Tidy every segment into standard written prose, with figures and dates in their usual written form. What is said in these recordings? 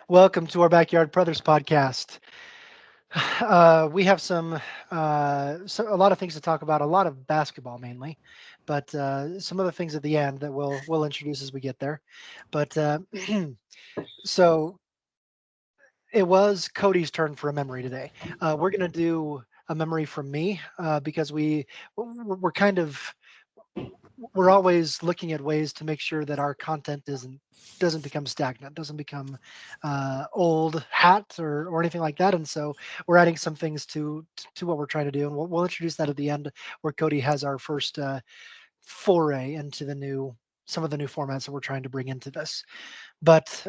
Welcome to our Backyard Brothers podcast. We have a lot of things to talk about, a lot of basketball mainly, but some other things at the end that we'll introduce as we get there. But so it was Cody's turn for a memory today. We're gonna do a memory from me because we're kind of we're always looking at ways to make sure that our content doesn't become stagnant, doesn't become old hat or anything like that. And so we're adding some things to what we're trying to do, and we'll introduce that at the end, where Cody has our first foray into the new some of the new formats that we're trying to bring into this. But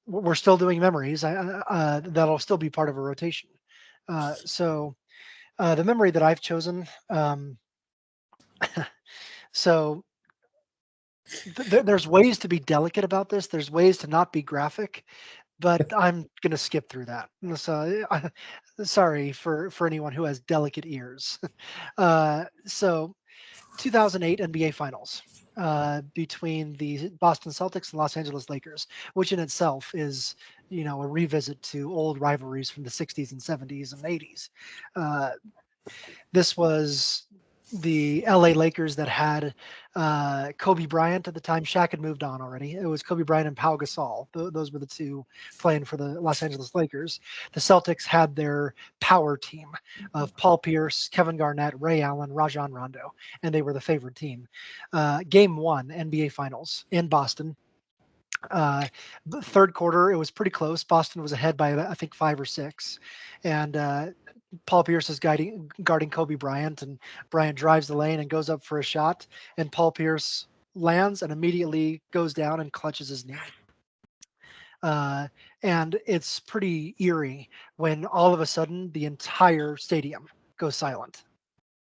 we're still doing memories. That'll still be part of a rotation. The memory that I've chosen. So there's ways to be delicate about this. There's ways to not be graphic, but I'm gonna skip through that. So, sorry for anyone who has delicate ears. 2008 NBA Finals between the Boston Celtics and Los Angeles Lakers, which in itself is, a revisit to old rivalries from the 60s and 70s and 80s. Uh, this was the LA Lakers that had Kobe Bryant at the time. Shaq had moved on already. It was Kobe Bryant and Pau Gasol. Those were the two playing for the Los Angeles Lakers. The Celtics had their power team of Paul Pierce, Kevin Garnett, Ray Allen, Rajon Rondo, and they were the favored team. Game one, NBA Finals in Boston. The third quarter, it was pretty close. Boston was ahead by I think 5 or 6, and Paul Pierce is guarding Kobe Bryant, and Bryant drives the lane and goes up for a shot, and Paul Pierce lands and immediately goes down and clutches his knee. Uh, and it's pretty eerie when all of a sudden the entire stadium goes silent.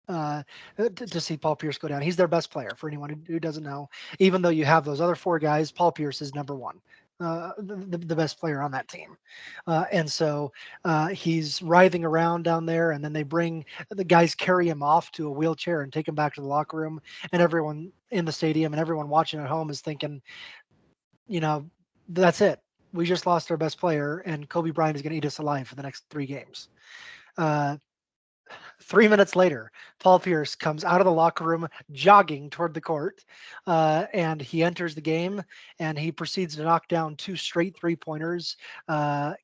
To see Paul Pierce go down. He's their best player, for anyone who doesn't know. Even though you have those other four guys, Paul Pierce is number one, the best player on that team. And so he's writhing around down there, and then the guys carry him off to a wheelchair and take him back to the locker room. And everyone in the stadium and everyone watching at home is thinking, you know, that's it. We just lost our best player, and Kobe Bryant is going to eat us alive for the next 3 games. Uh, 3 minutes later, Paul Pierce comes out of the locker room jogging toward the court, and he enters the game and he proceeds to knock down two straight 3 pointers,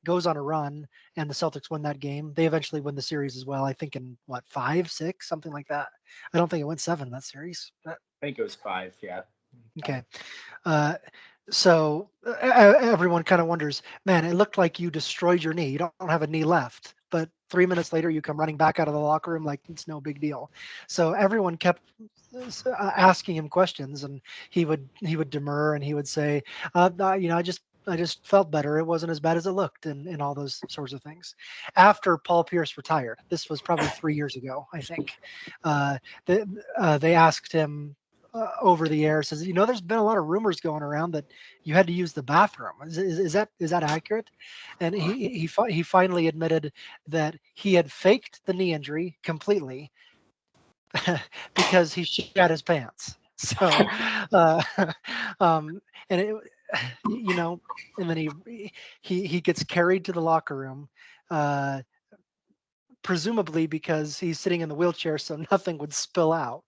goes on a run, and the Celtics win that game. They eventually win the series as well, I think in what, 5, 6, something like that. I don't think it went 7 that series. I think it was 5. Yeah. Okay. Uh, so everyone kind of wonders, man, it looked like you destroyed your knee. You don't have a knee left. But 3 minutes later, you come running back out of the locker room like it's no big deal. So everyone kept asking him questions, and he would demur and he would say, I just felt better. It wasn't as bad as it looked, and all those sorts of things. After Paul Pierce retired, this was probably 3 years ago, I think. Uh, they asked him over the air, says, there's been a lot of rumors going around that you had to use the bathroom. Is that accurate? And he finally admitted that he had faked the knee injury completely because he shat his pants. So, uh, um, and it, you know, and then he gets carried to the locker room. Uh, Presumably because he's sitting in the wheelchair, so nothing would spill out.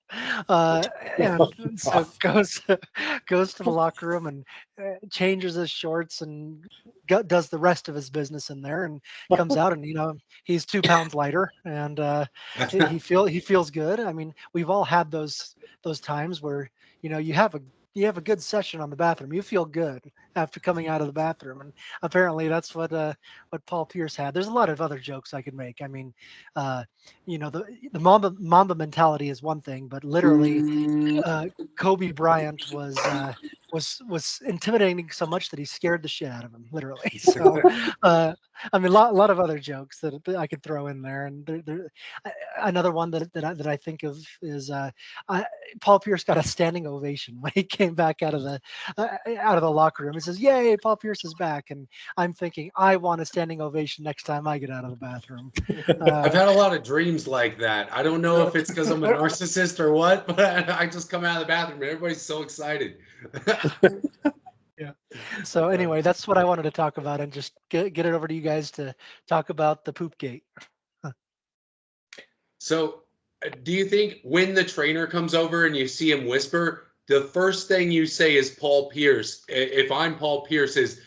Uh, and so goes to the locker room and changes his shorts and does the rest of his business in there, and comes out, and he's 2 pounds lighter, and he feels good. I mean, we've all had those times where you have a good session on the bathroom. You feel good after coming out of the bathroom, and apparently that's what Paul Pierce had. There's a lot of other jokes I could make. I mean, uh, the Mamba mentality is one thing, but literally, uh, Kobe Bryant was intimidating so much that he scared the shit out of him, literally. So, uh, I mean, lot of other jokes that I could throw in there, and another one that I think of is I, Paul Pierce got a standing ovation when he came back out of the locker room. He says, "Yay, Paul Pierce is back!" And I'm thinking, I want a standing ovation next time I get out of the bathroom. I've Uh, had a lot of dreams like that. I don't know if it's because I'm a narcissist or what, but I just come out of the bathroom and everybody's so excited. So anyway, that's what I wanted to talk about, and just get it over to you guys to talk about the poop gate. So, do you think when the trainer comes over and you see him whisper, the first thing you say is Paul Pierce? If I'm Paul Pierce, is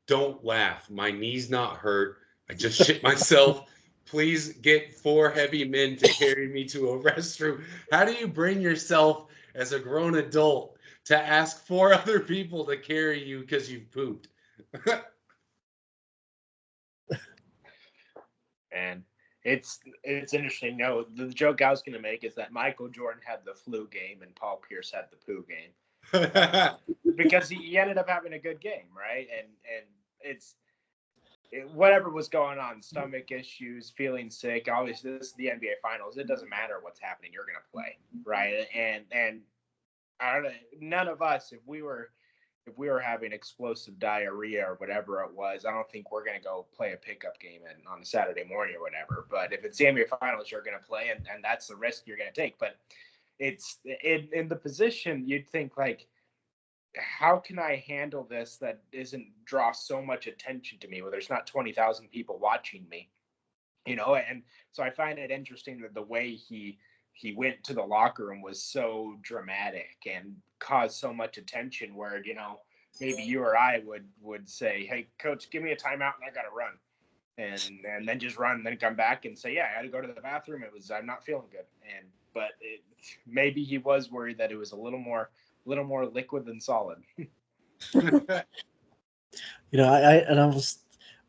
don't laugh. My knee's not hurt. I just shit myself. Please get 4 heavy men to carry me to a restroom. How do you bring yourself as a grown adult to ask 4 other people to carry you because you've pooped? And it's interesting. No, the joke I was going to make is that Michael Jordan had the flu game and Paul Pierce had the poo game because he ended up having a good game, right? And whatever was going on, stomach issues, feeling sick. Obviously, this is the NBA Finals. It doesn't matter what's happening. You're going to play, right? And I don't know. None of us, if we were having explosive diarrhea or whatever it was, I don't think we're going to go play a pickup game on a Saturday morning or whatever. But if it's the NBA Finals, you're going to play, and that's the risk you're going to take. But it's in the position you'd think, like, how can I handle this that isn't draw so much attention to me, where there's not 20,000 people watching me, And so I find it interesting that the way he went to the locker room was so dramatic and caused so much attention, where, maybe you or I would say, hey, coach, give me a timeout and I got to run. And then just run and then come back and say, yeah, I had to go to the bathroom. I'm not feeling good. But maybe he was worried that it was a little more liquid than solid.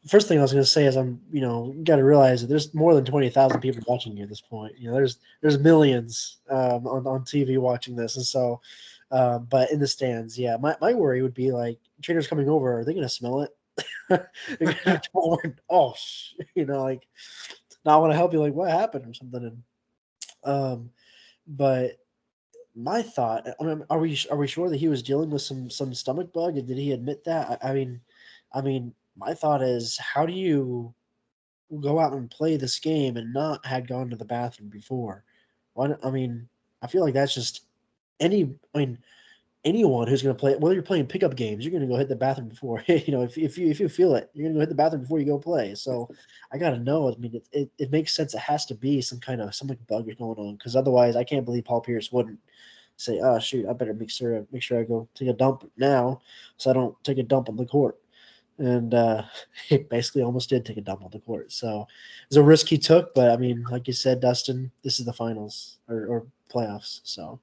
First thing I was going to say is you got to realize that there's more than 20,000 people watching you at this point. There's millions on TV watching this, and so, but in the stands, yeah, my worry would be, like, trainers coming over, are they going to smell it? Oh, like, not want to help you, like, what happened or something, and but. My thought, I mean, are we sure that he was dealing with some stomach bug, and did he admit that? I mean, my thought is, how do you go out and play this game and not had gone to the bathroom before? I feel like that's just anyone who's going to play, whether you're playing pickup games, you're going to go hit the bathroom before. If you feel it, you're going to go hit the bathroom before you go play. So I got to know. I mean, it makes sense. It has to be some kind of stomach bug going on, because otherwise, I can't believe Paul Pierce wouldn't say, "Oh shoot, I better make sure I go take a dump now, so I don't take a dump on the court." And he basically almost did take a dump on the court. So it's a risk he took, but I mean, like you said, Dustin, this is the finals or playoffs, so.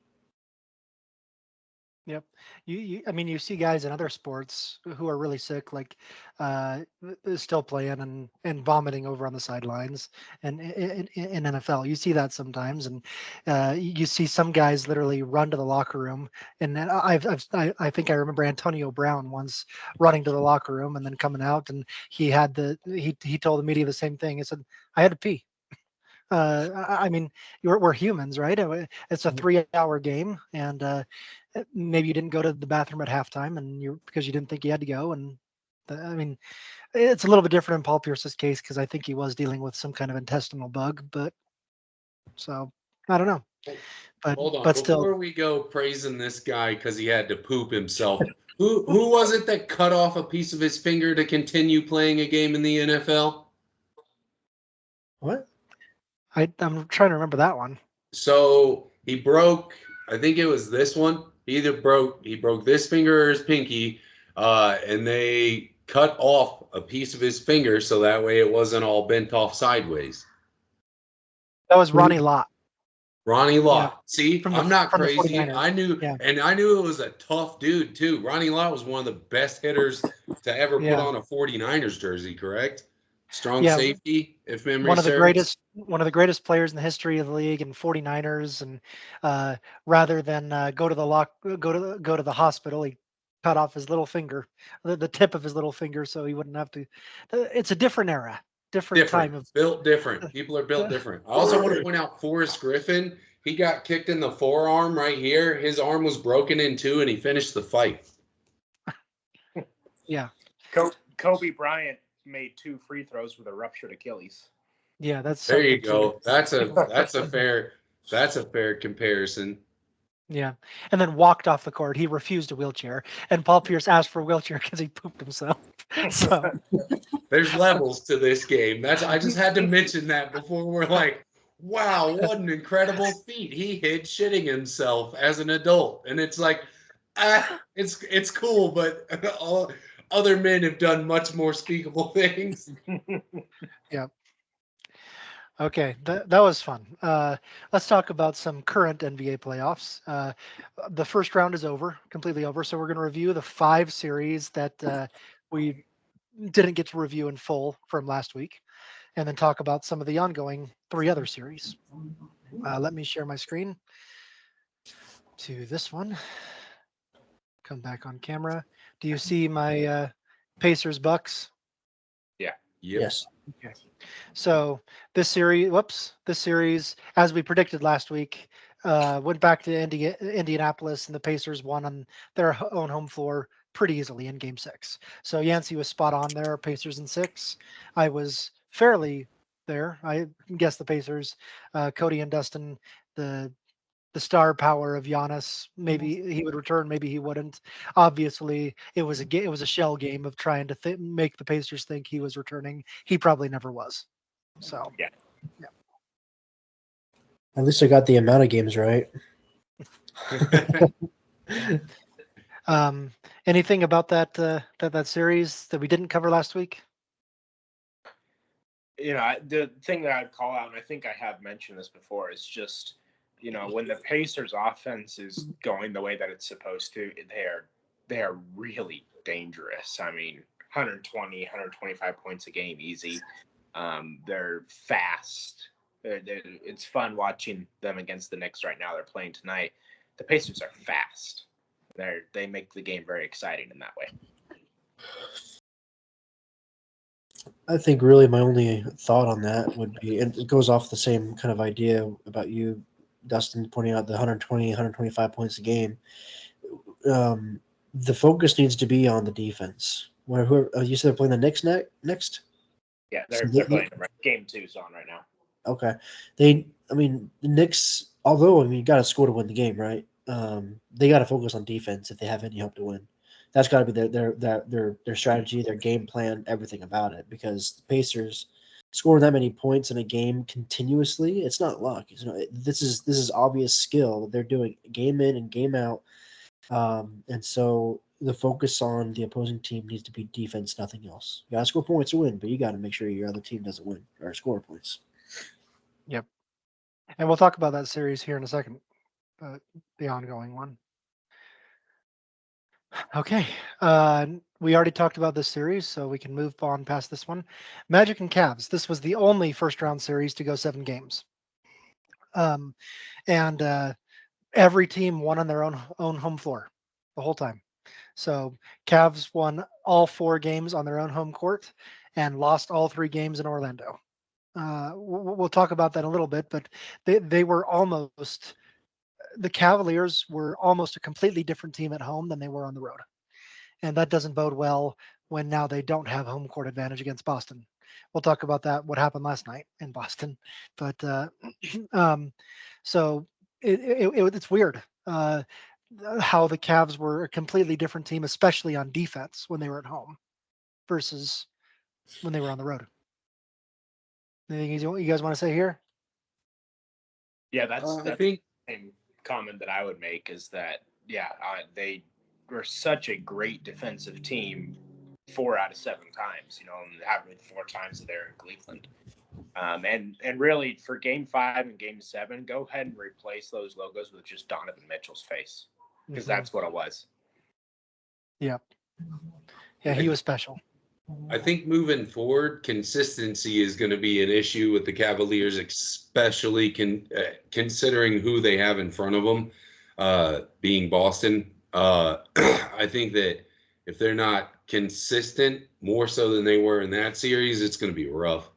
Yep. I mean, you see guys in other sports who are really sick, like still playing and vomiting over on the sidelines, and in NFL, you see that sometimes, and you see some guys literally run to the locker room, and then I think I remember Antonio Brown once running to the locker room and then coming out, and he told the media the same thing. He said, "I had to pee." I mean, we're humans, right? It's a 3-hour game, and maybe you didn't go to the bathroom at halftime, and because you didn't think you had to go. And I mean, it's a little bit different in Paul Pierce's case, because I think he was dealing with some kind of intestinal bug. But so I don't know. Hold on, But still, before we go praising this guy because he had to poop himself, who was it that cut off a piece of his finger to continue playing a game in the NFL? What? I'm trying to remember that one. So he broke, I think it was this one. He broke this finger or his pinky, and they cut off a piece of his finger so that way it wasn't all bent off sideways. That was Ronnie Lott. Ronnie Lott. Yeah. See, From I'm not the crazy. 49ers. I knew, Yeah. and I knew it was a tough dude too. Ronnie Lott was one of the best hitters to ever put on a 49ers jersey, correct? Strong safety, if memory serves. One of the greatest players in the history of the league, and 49ers, and rather than go to the hospital, he cut off his little finger, the tip of his little finger, so he wouldn't have to. It's a different era, different time of built different. People are built different. I also want to point out Forrest Griffin. He got kicked in the forearm right here. His arm was broken in two, and he finished the fight. Yeah. Kobe Bryant made 2 free throws with a ruptured Achilles. Yeah, that's there you something go. too. That's a fair comparison. Yeah, and then walked off the court. He refused a wheelchair, and Paul Pierce asked for a wheelchair because he pooped himself. So There's levels to this game. I just had to mention that before we're like, wow, what an incredible feat. He hid shitting himself as an adult. And it's like, it's cool, but all other men have done much more speakable things. yeah, okay, that was fun. Let's talk about some current NBA playoffs. The first round is over, completely over. So we're going to review the 5 series that we didn't get to review in full from last week, and then talk about some of the ongoing 3 other series. Let me share my screen to this one. Come back on camera. Do you see my Pacers Bucks? Yeah. Yep. Yes. Okay. So this series, as we predicted last week, went back to Indianapolis, and the Pacers won on their own home floor pretty easily in Game 6. So Yancey was spot on there. Pacers in 6. I was fairly there. I guess the Pacers. Cody and Dustin, the star power of Giannis. Maybe he would return, maybe he wouldn't. Obviously, it was a shell game of trying to make the Pacers think he was returning. He probably never was. So Yeah. At least I got the amount of games right. Anything about that series that we didn't cover last week? The thing that I'd call out, and I think I have mentioned this before, is just, when the Pacers offense is going the way that it's supposed to, they are really dangerous. I mean, 120, 125 points a game, easy. They're fast. It's fun watching them against the Knicks right now. They're playing tonight. The Pacers are fast. They make the game very exciting in that way. I think really my only thought on that would be, and it goes off the same kind of idea about you, Dustin, pointing out the 120, 125 points a game. The focus needs to be on the defense. You said they're playing the Knicks next? Yeah, So they're playing them right. Game 2's on right now. Okay. The Knicks, although, you got to score to win the game, right? They got to focus on defense if they have any hope to win. That's got to be their strategy, their game plan, everything about it. Because the Pacers scoring that many points in a game continuously, it's not luck. This is obvious skill. They're doing game in and game out, and so the focus on the opposing team needs to be defense, nothing else. You got to score points to win, but you got to make sure your other team doesn't win or score points. Yep. And we'll talk about that series here in a second, the ongoing one. Okay. We already talked about this series, so we can move on past this one. Magic and Cavs. This was the only first round series to go 7 games. And every team won on their own home floor the whole time. So Cavs won all 4 games on their own home court and lost all 3 games in Orlando. We'll talk about that in a little bit, but they were almost, the Cavaliers were almost a completely different team at home than they were on the road. And that doesn't bode well when now they don't have home court advantage against Boston. We'll talk about that, what happened last night in Boston. But so it's weird how the Cavs were a completely different team, especially on defense when they were at home versus when they were on the road. Anything you guys want to say here? Yeah, that's I think the same comment that I would make is that, they were such a great defensive team 4 out of 7 times, and having 4 times there in Cleveland. And really for Game 5 and Game 7, go ahead and replace those logos with just Donovan Mitchell's face, because that's what it was. Yeah. Yeah, he was special. I think moving forward, consistency is going to be an issue with the Cavaliers, especially considering who they have in front of them, being Boston. I think that if they're not consistent, more so than they were in that series, it's going to be rough.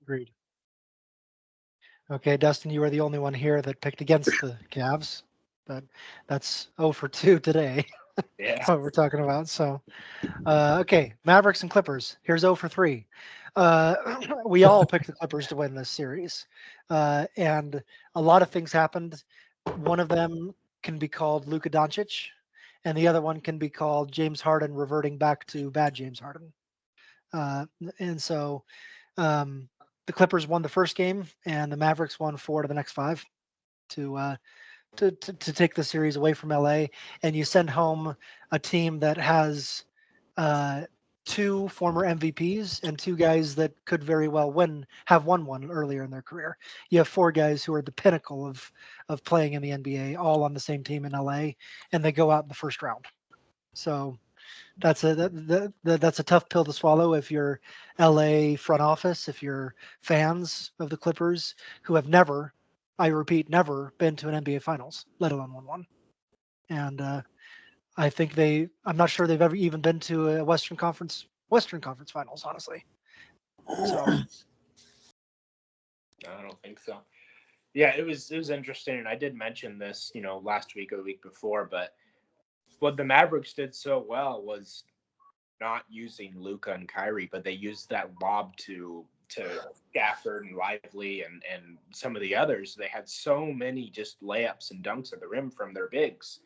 Agreed. Okay, Dustin, you were the only one here that picked against the Cavs, but that's 0 for 2 today. Yeah. That's what we're talking about. So, okay, Mavericks and Clippers. Here's 0 for 3. We all picked the Clippers to win this series, and a lot of things happened. one of them can be called Luka Doncic, and the other one can be called James Harden reverting back to bad James Harden. Uh, and so um, the Clippers won the first game, and the Mavericks won 4 to the next 5 to to take the series away from LA. And you send home a team that has uh, 2 former MVPs and 2 guys that could very well have won one earlier in their career. You have 4 guys who are the pinnacle of playing in the NBA, all on the same team in LA, and they go out in the first round. So that's a tough pill to swallow if you're LA front office, if you're fans of the Clippers who have never, I repeat, never been to an NBA Finals, let alone won one. And I think I'm not sure they've ever even been to a Western Conference Finals, honestly. So I don't think so. Yeah, it was interesting, and I did mention this, last week or the week before, but what the Mavericks did so well was not using Luka and Kyrie, but they used that lob to Gafford and Lively and some of the others. They had so many just layups and dunks at the rim from their bigs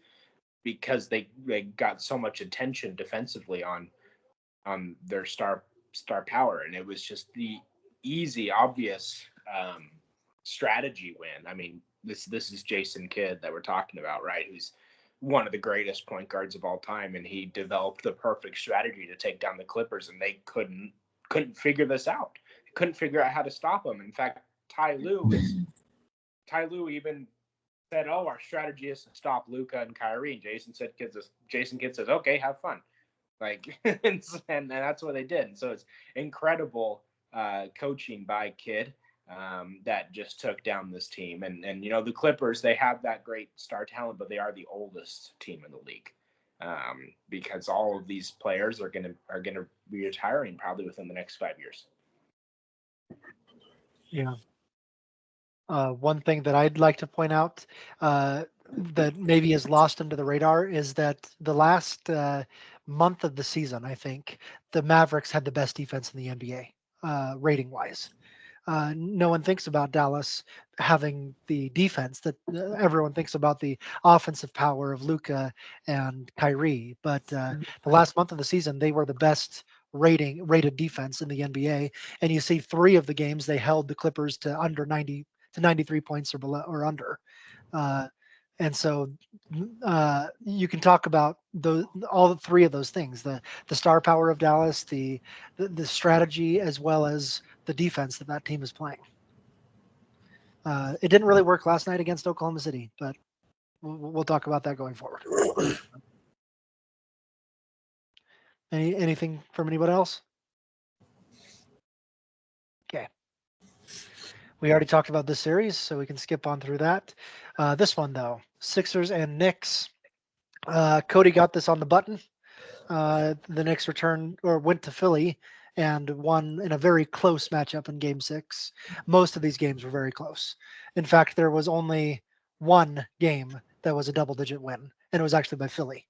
because they got so much attention defensively on their star power, and it was just the easy, obvious strategy win. I mean, this is Jason Kidd that we're talking about, right? Who's one of the greatest point guards of all time, and he developed the perfect strategy to take down the Clippers, and they couldn't figure this out. They couldn't figure out how to stop him. In fact, Ty Lue even said, "Oh, our strategy is to stop Luka and Kyrie." And Jason Kidd says, "Okay, have fun." Like, and that's what they did. And so it's incredible coaching by Kidd that just took down this team. And the Clippers, they have that great star talent, but they are the oldest team in the league because all of these players are gonna be retiring probably within the next 5 years. yeah. One thing that I'd like to point out that maybe is lost under the radar is that the last month of the season, I think, the Mavericks had the best defense in the NBA, rating wise. No one thinks about Dallas having the defense that everyone thinks about the offensive power of Luka and Kyrie. But the last month of the season, they were the best rated defense in the NBA. And you see 3 of the games they held the Clippers to under 90 to 93 points or below or under. Uh, and so you can talk about all 3 of those things: the star power of Dallas, the strategy, as well as the defense that team is playing. It didn't really work last night against Oklahoma City, but we'll talk about that going forward. Anything from anybody else? Okay. We already talked about this series, so we can skip on through that. This one, though, Sixers and Knicks. Cody got this on the button. The Knicks went to Philly and won in a very close matchup in Game 6. Most of these games were very close. In fact, there was only one game that was a double-digit win, and it was actually by Philly.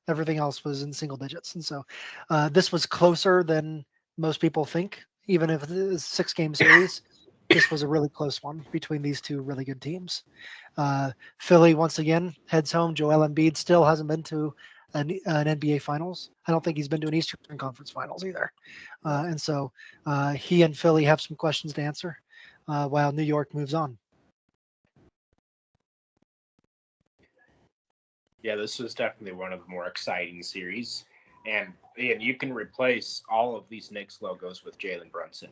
Everything else was in single digits. And so this was closer than most people think, even if it is a 6-game series. This was a really close one between these 2 really good teams. Philly, once again, heads home. Joel Embiid still hasn't been to an NBA Finals. I don't think he's been to an Eastern Conference Finals either. And so he and Philly have some questions to answer while New York moves on. Yeah, this was definitely one of the more exciting series. And you can replace all of these Knicks logos with Jalen Brunson.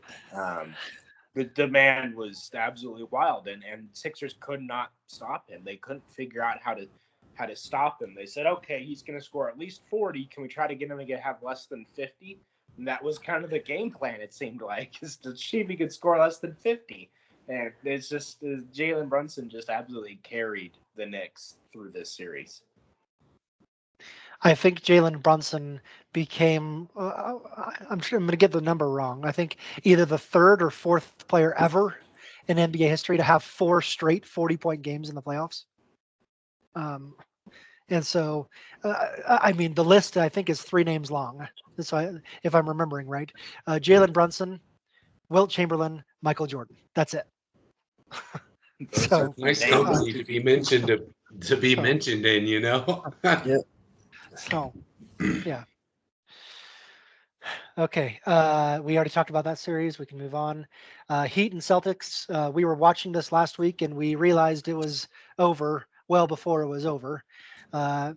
The man was absolutely wild, and Sixers could not stop him. They couldn't figure out how to stop him. They said, okay, he's going to score at least 40. Can we try to get him to have less than 50? And that was kind of the game plan, it seemed like, is to see if he could score less than 50. And it's just Jalen Brunson just absolutely carried the Knicks through this series. I think Jalen Brunson became, I'm sure I'm going to get the number wrong. I think either the 3rd or 4th player ever in NBA history to have 4 straight 40-point games in the playoffs. And so, I mean, the list I think is 3 names long. So if I'm remembering right, Jalen Brunson, Wilt Chamberlain, Michael Jordan. That's it. Those So- are Nice names. company to be mentioned to be mentioned in, you know. Yeah. So, yeah. Okay. We already talked about that series. We can move on. Heat and Celtics. We were watching this last week and we realized it was over well before it was over. Uh,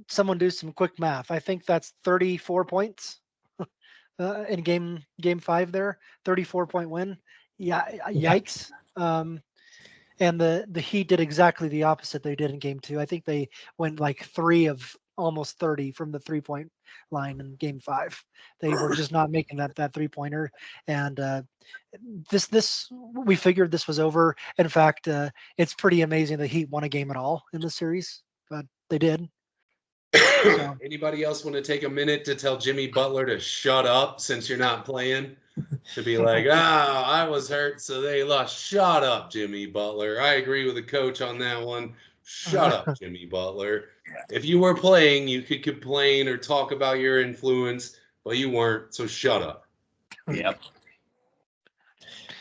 someone do some quick math. I think that's 34 points in game 5 there. 34-point win. Yeah, yikes. And the Heat did exactly the opposite they did in game 2. I think they went like 3 of almost 30 from the 3-point line in game 5. They were just not making that 3-pointer. And this we figured this was over. In fact, it's pretty amazing the Heat won a game at all in this series, but they did. So. Anybody else want to take a minute to tell Jimmy Butler to shut up since you're not playing? To be like, I was hurt, so they lost. Shut up, Jimmy Butler. I agree with the coach on that one. Shut up, Jimmy Butler. If you were playing, you could complain or talk about your influence, but you weren't, so shut up. Yep.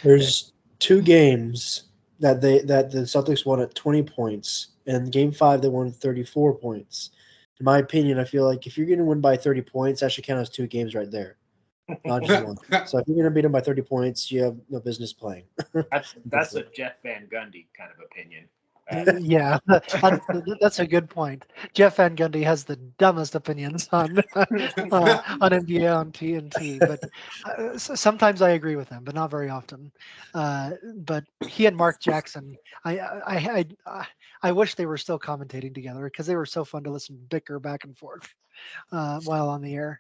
There's 2 games that the Celtics won at 20 points, and game 5 they won 34 points. In my opinion, I feel like if you're going to win by 30 points, that should count as 2 games right there, not just one. So if you're going to beat them by 30 points, you have no business playing. That's a Jeff Van Gundy kind of opinion. Yeah, that's a good point. Jeff Van Gundy has the dumbest opinions on NBA on TNT, but sometimes I agree with him, but not very often. But he and Mark Jackson, I wish they were still commentating together because they were so fun to listen to bicker back and forth while on the air.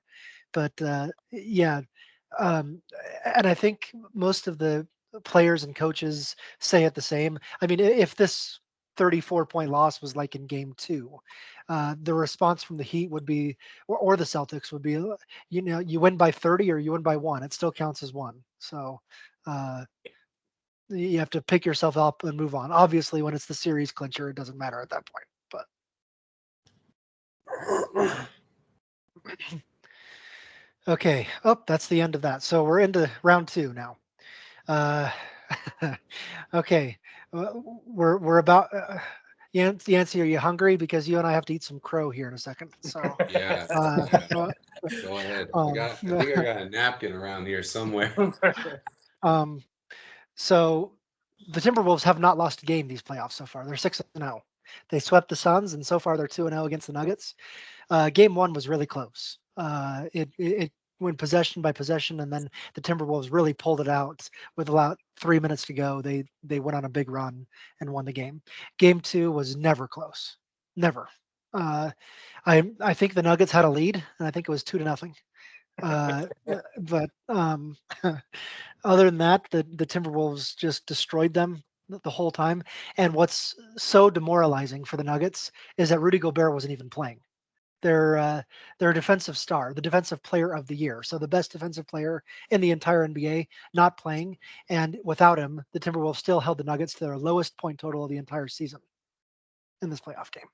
But yeah, and I think most of the players and coaches say it the same. I mean, if this 34-point loss was like in game 2, the response from the Heat would be, or the Celtics would be, you win by 30 or you win by 1. It still counts as 1. So you have to pick yourself up and move on. Obviously, when it's the series clincher, it doesn't matter at that point. But okay. Oh, that's the end of that. So we're into round 2 now. Okay. We're about. Yancy, are you hungry? Because you and I have to eat some crow here in a second. So Yeah. uh, Go ahead. um, I think I got a napkin around here somewhere. So the Timberwolves have not lost a game these playoffs so far. They're 6-0. They swept the Suns, and so far they're 2-0 against the Nuggets. Game 1 was really close. It went possession by possession, and then the Timberwolves really pulled it out with about 3 minutes to go. They went on a big run and won the game. Game 2 was never close, never. I think the Nuggets had a lead, and I think it was 2-0. But other than that, the Timberwolves just destroyed them the whole time. And what's so demoralizing for the Nuggets is that Rudy Gobert wasn't even playing. Their defensive star, the defensive player of the year, so the best defensive player in the entire NBA, not playing, and without him, the Timberwolves still held the Nuggets to their lowest point total of the entire season in this playoff game.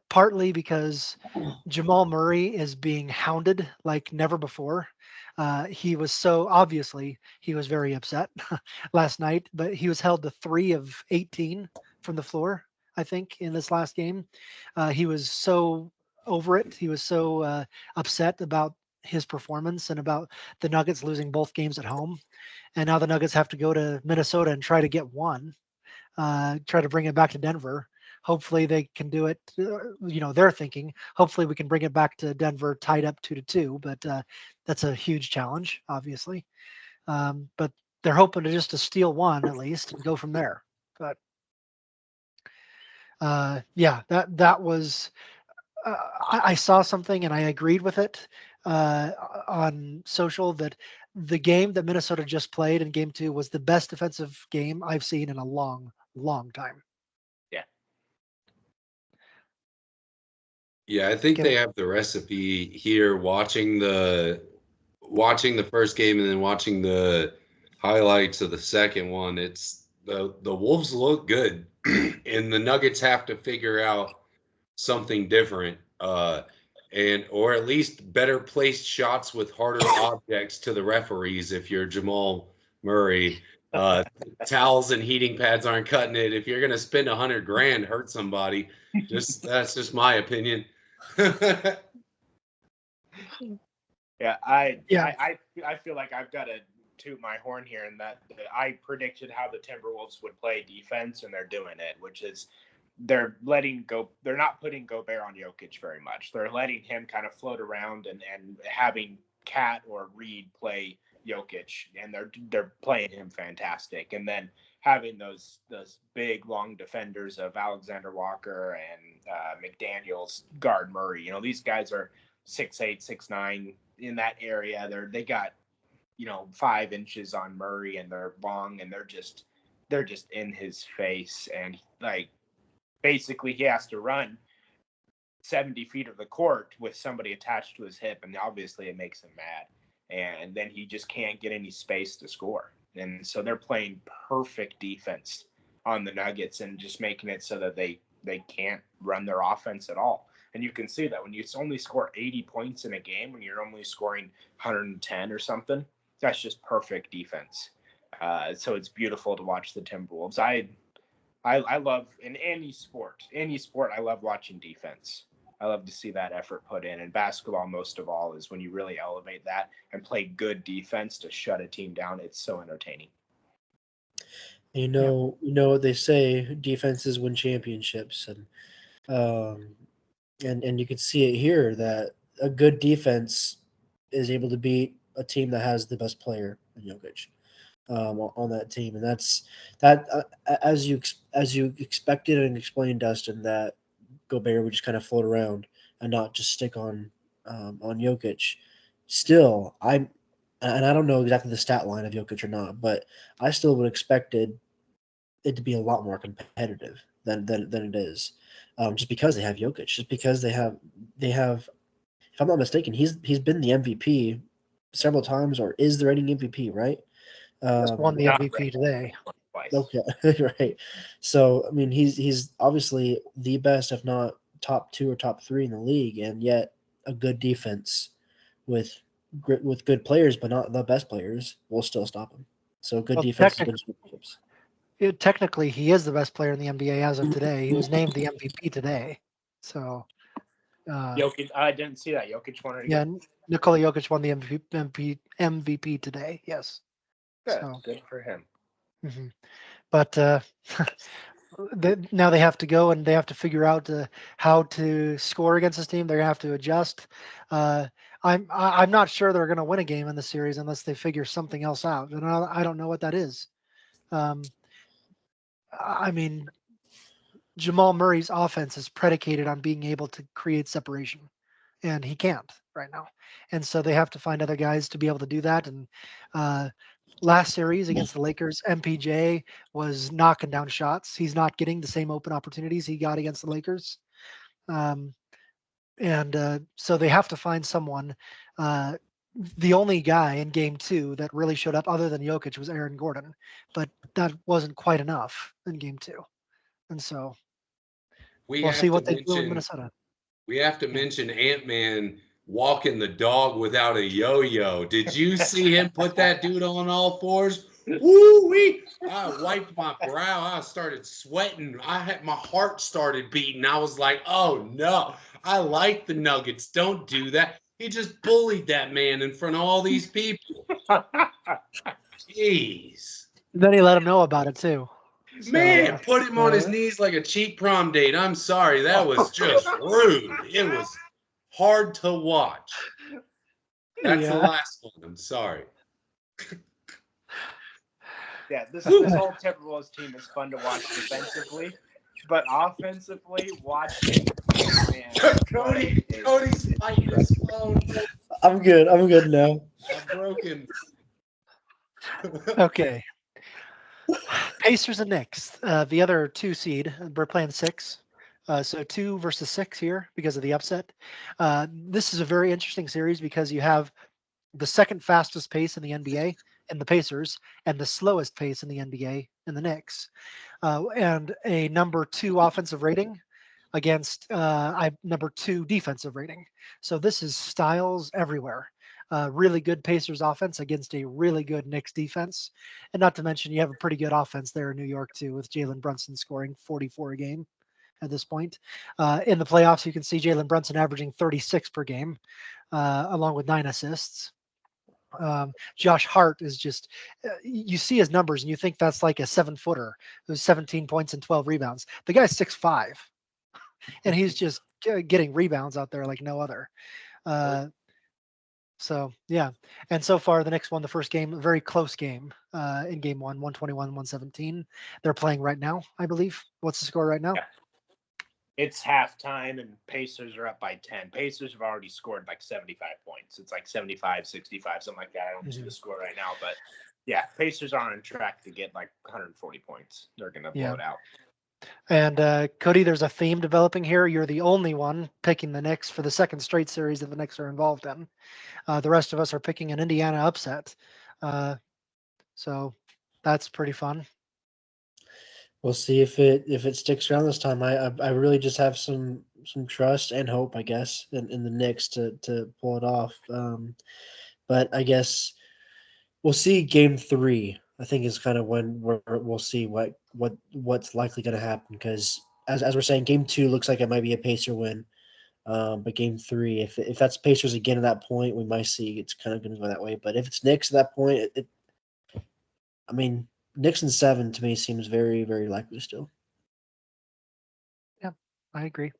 Partly because Jamal Murray is being hounded like never before. He was very upset last night, but he was held to 3 of 18 from the floor, I think, in this last game. He was so over it. He was so upset about his performance and about the Nuggets losing both games at home. And now the Nuggets have to go to Minnesota and try to get one, try to bring it back to Denver. Hopefully they can do it. They're thinking, hopefully we can bring it back to Denver tied up 2-2, but that's a huge challenge, obviously. But they're hoping to steal one at least and go from there. But yeah, that was, I saw something and I agreed with it on social that the game that Minnesota just played in game 2 was the best defensive game I've seen in a long, long time. Yeah, I think they have the recipe here. Watching the first game and then watching the highlights of the second one, it's the Wolves look good, and the Nuggets have to figure out something different, or at least better placed shots with harder objects to the referees if you're Jamal Murray. Towels and heating pads aren't cutting it. If you're gonna spend $100,000, hurt somebody. That's just my opinion. Yeah, I feel like I've got to toot my horn here, in that I predicted how the Timberwolves would play defense, and they're doing it, which is they're not putting Gobert on Jokic very much. They're letting him kind of float around and having Cat or Reed play Jokic, and they're playing him fantastic. And then having those big long defenders of Alexander Walker and McDaniels guard Murray. These guys are 6'8", 6'9", in that area. They got 5 inches on Murray, and they're long, and they're just in his face, and like basically he has to run 70 feet of the court with somebody attached to his hip, and obviously it makes him mad, and then he just can't get any space to score. And so they're playing perfect defense on the Nuggets and just making it so that they can't run their offense at all. And you can see that when you only score 80 points in a game, when you're only scoring 110 or something, that's just perfect defense. So it's beautiful to watch the Timberwolves. I love, in any sport, I love watching defense. I love to see that effort put in. And basketball, most of all, is when you really elevate that and play good defense to shut a team down. It's so entertaining. You know what they say: defenses win championships, and you can see it here that a good defense is able to beat a team that has the best player in Jokic on that team, and that's as you expected and explained, Dustin, that Gobert would just kind of float around and not just stick on Jokic. Still, I don't know exactly the stat line of Jokic or not, but I still would expected it to be a lot more competitive than it is, just because they have Jokic, just because they have. If I'm not mistaken, he's been the MVP several times, or is the reigning MVP, right? Just won the MVP today. Twice. Okay, right. So I mean, he's obviously the best, if not top 2 or top 3 in the league, and yet a good defense with good players, but not the best players, will still stop him. So good defense wins championships. Technically, he is the best player in the NBA as of today. He was named the MVP today. So, Jokic, I didn't see that. Jokic won it yeah, again. Nikola Jokic won the MVP today. Yes. Good, So, good for him. mm-hmm. But now they have to go and they have to figure out how to score against this team. They're gonna have to adjust. I'm not sure they're gonna win a game in the series unless they figure something else out, and I don't know what that is. I mean, Jamal Murray's offense is predicated on being able to create separation, and he can't right now. And so they have to find other guys to be able to do that. And last series against the Lakers, MPJ was knocking down shots. He's not getting the same open opportunities he got against the Lakers. So they have to find someone. The only guy in game 2 that really showed up other than Jokic was Aaron Gordon, but that wasn't quite enough in game 2. And so we'll see what they do in Minnesota. We have to mention Ant-Man walking the dog without a yo-yo. Did you see him put that dude on all fours? Woo-wee! I wiped my brow. I started sweating. My heart started beating. I was like, oh no, I like the Nuggets. Don't do that. He just bullied that man in front of all these people. Jeez. Then he let him know about it too. Man, put him on his knees like a cheap prom date. I'm sorry. That was just rude. It was hard to watch. That's the last one. I'm sorry. Yeah, this whole Timberwolves team is fun to watch defensively, but offensively, watching, man. Cody's fighting his phone. I'm good now. I'm broken. Okay. Pacers and Knicks, the other 2 seed. We're playing 6. So 2 versus 6 here because of the upset. This is a very interesting series because you have the second fastest pace in the NBA in the Pacers and the slowest pace in the NBA in the Knicks, and a number 2 offensive rating against number 2 defensive rating. So this is styles everywhere. really good Pacers offense against a really good Knicks defense. And not to mention, you have a pretty good offense there in New York, too, with Jalen Brunson scoring 44 a game at this point. In the playoffs, you can see Jalen Brunson averaging 36 per game, along with 9 assists. Josh Hart is just, you see his numbers and you think that's like a 7-footer who's 17 points and 12 rebounds. The guy's 6'5", and he's just getting rebounds out there like no other. So yeah, and so far the Knicks won the first game, a very close game in game one, 121-117. They're playing right now, I believe. What's the score right now? Yeah. It's halftime and Pacers are up by 10. Pacers have already scored like 75 points. It's like 75, 65, something like that. I don't see the score right now, but yeah, Pacers are on track to get like 140 points. They're going to blow it out. And Cody, there's a theme developing here. You're the only one picking the Knicks for the second straight series that the Knicks are involved in. The rest of us are picking an Indiana upset. So that's pretty fun. We'll see if it sticks around this time. I really just have some trust and hope, I guess, in the Knicks to pull it off. But I guess we'll see. Game 3, I think, is kind of when we'll see what's likely going to happen, because as we're saying, Game 2 looks like it might be a Pacer win. But Game 3, if that's Pacers again at that point, we might see it's kind of going to go that way. But if it's Knicks at that point, I mean, Knicks in 7 to me seems very, very likely still. Yeah, I agree.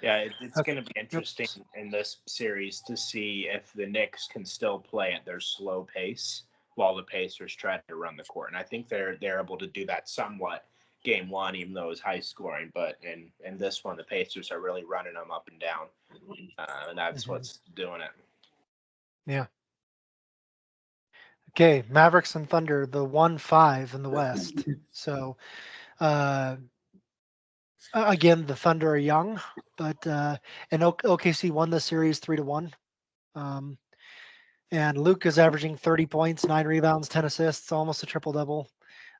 Yeah, it's going to be interesting in this series to see if the Knicks can still play at their slow pace while the Pacers try to run the court. And I think they're able to do that somewhat game 1, even though it was high scoring. But in this one, the Pacers are really running them up and down. And that's what's doing it. Yeah. Okay, Mavericks and Thunder, the 1-5 in the West. So, again, the Thunder are young, but and OKC won the series 3-1. And Luke is averaging 30 points, 9 rebounds, 10 assists, almost a triple double.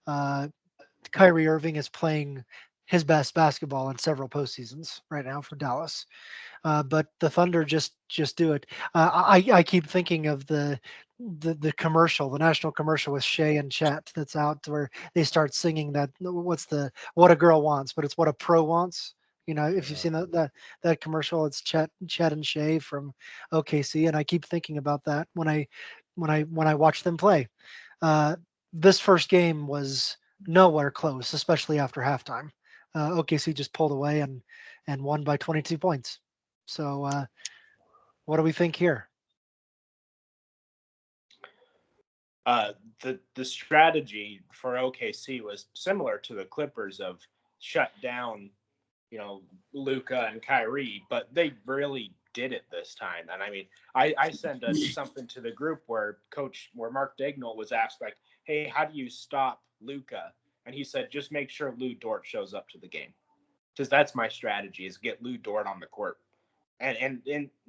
Kyrie Irving is playing his best basketball in several postseasons right now for Dallas. But the Thunder just do it. I keep thinking of the commercial, the national commercial with Shay and Chet that's out where they start singing that what a girl wants, but it's what a pro wants. You know, if you've seen that commercial, it's Chet and Shay from OKC, and I keep thinking about that when I watch them play. This first game was nowhere close, especially after halftime. OKC just pulled away and won by 22 points. So, what do we think here? The strategy for OKC was similar to the Clippers of shut down, Luka and Kyrie, but they really did it this time. And I mean, I sent something to the group where Mark Dagnall was asked, like, hey, how do you stop Luka? And he said, just make sure Lou Dort shows up to the game. Because that's my strategy, is get Lou Dort on the court. And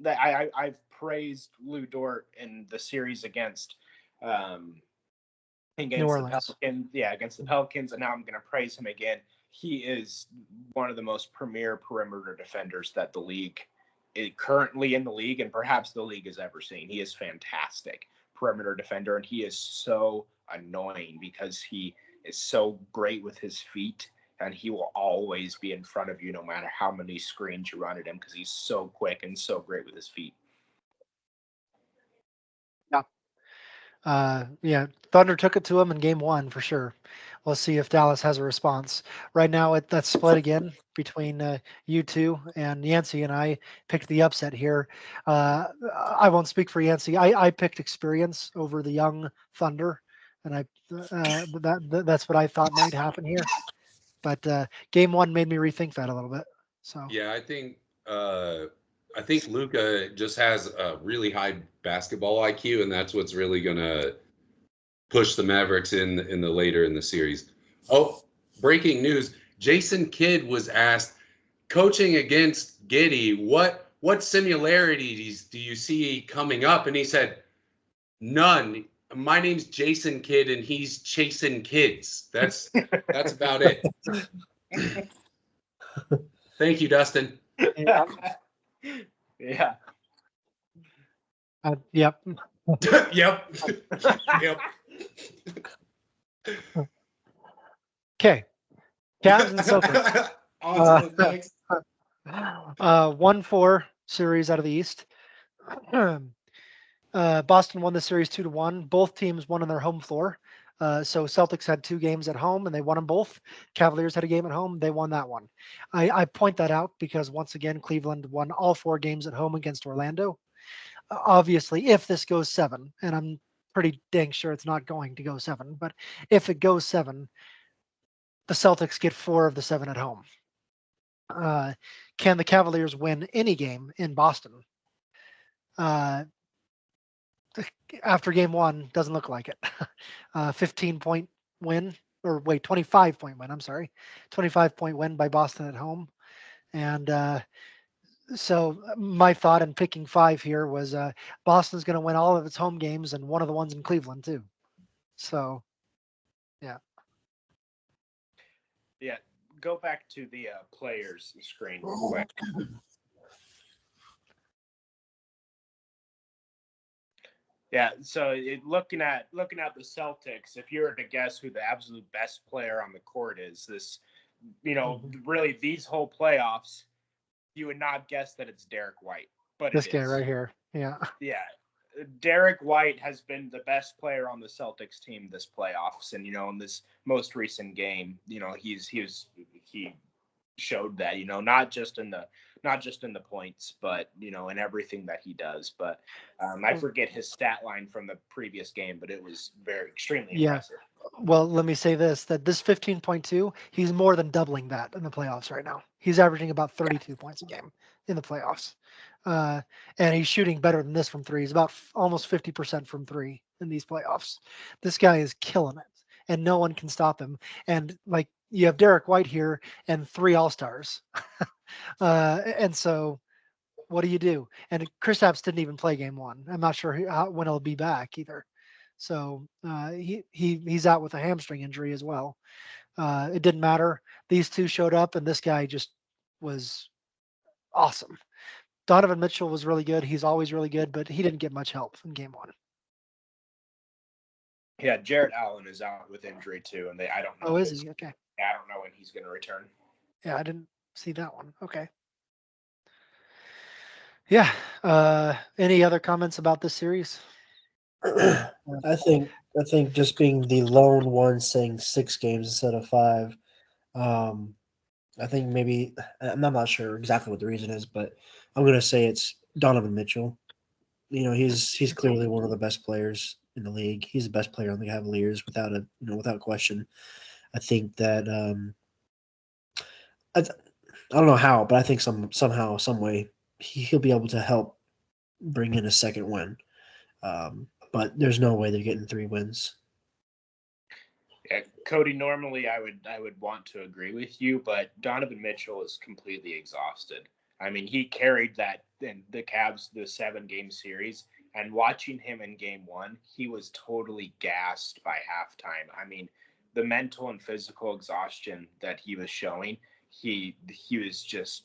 I've praised Lou Dort in the series against New Orleans. Against the Pelicans, and now I'm going to praise him again. He is one of the most premier perimeter defenders that the league is currently in the league, and perhaps the league has ever seen. He is fantastic perimeter defender, and he is so annoying because he is so great with his feet, and he will always be in front of you no matter how many screens you run at him because he's so quick and so great with his feet. Yeah, Thunder took it to him in game 1 for sure. We'll see if Dallas has a response. Right now, that's split again between you two, and Yancey and I picked the upset here. I won't speak for Yancey. I picked experience over the young Thunder, and that's what I thought might happen here. But game 1 made me rethink that a little bit. So yeah, I think Luka just has a really high basketball IQ, and that's what's really gonna push the Mavericks in the later in the series. Oh, breaking news: Jason Kidd was asked, coaching against Giddey, what similarities do you see coming up? And he said, none. My name's Jason Kidd, and he's chasing kids. That's about it. Thank you, Dustin. Yeah. Yep. Yep. Yep. Okay. Cavs and Celtics. On to the next. 1-4 series out of the East. Boston won the series 2-1. Both teams won on their home floor. So Celtics had 2 games at home and they won them both. Cavaliers had a game at home. They won that one. I point that out because once again, Cleveland won all 4 games at home against Orlando. Obviously, if this goes 7, and I'm pretty dang sure it's not going to go 7, but if it goes 7, the Celtics get 4 of the 7 at home. Can the Cavaliers win any game in Boston? After game 1, doesn't look like it. 15-point win, or wait, 25-point win. I'm sorry, 25-point win by Boston at home. And so my thought in picking 5 here was Boston's going to win all of its home games and one of the ones in Cleveland too. So, yeah. Yeah, go back to the players screen real quick. Yeah, so looking at the Celtics, if you were to guess who the absolute best player on the court is, this, really these whole playoffs, you would not guess that it's Derek White, but This it guy is. right here. Yeah. Yeah, Derek White has been the best player on the Celtics team this playoffs, and in this most recent game, he showed that, not just in the points, but in everything that he does. But I forget his stat line from the previous game, but it was extremely impressive. Well, let me say this, that this 15.2, he's more than doubling that in the playoffs right now. He's averaging about 32 points a game in the playoffs. And he's shooting better than this from 3. He's about almost 50% from 3 in these playoffs. This guy is killing it, and no one can stop him. And like, you have Derek White here and 3 All-Stars. And so what do? And Kristaps didn't even play game 1. I'm not sure when he'll be back either. So he's out with a hamstring injury as well. It didn't matter. These 2 showed up, and this guy just was awesome. Donovan Mitchell was really good. He's always really good, but he didn't get much help in game 1. Yeah, Jarrett Allen is out with injury too, and I don't know. Oh, is he? Okay. I don't know when he's going to return. Yeah, I didn't see that one. Okay. Yeah. Any other comments about this series? I think just being the lone one saying 6 games instead of 5. I think maybe I'm not sure exactly what the reason is, but I'm gonna say it's Donovan Mitchell. He's clearly one of the best players in the league. He's the best player on the Cavaliers without question. I think that I don't know how, but I think somehow, some way he'll be able to help bring in a second win. But there's no way they're getting 3 wins. Yeah, Cody, normally I would want to agree with you, but Donovan Mitchell is completely exhausted. I mean, he carried that in the Cavs, the 7-game series, and watching him in game 1, he was totally gassed by halftime. I mean, the mental and physical exhaustion that he was showing, he was just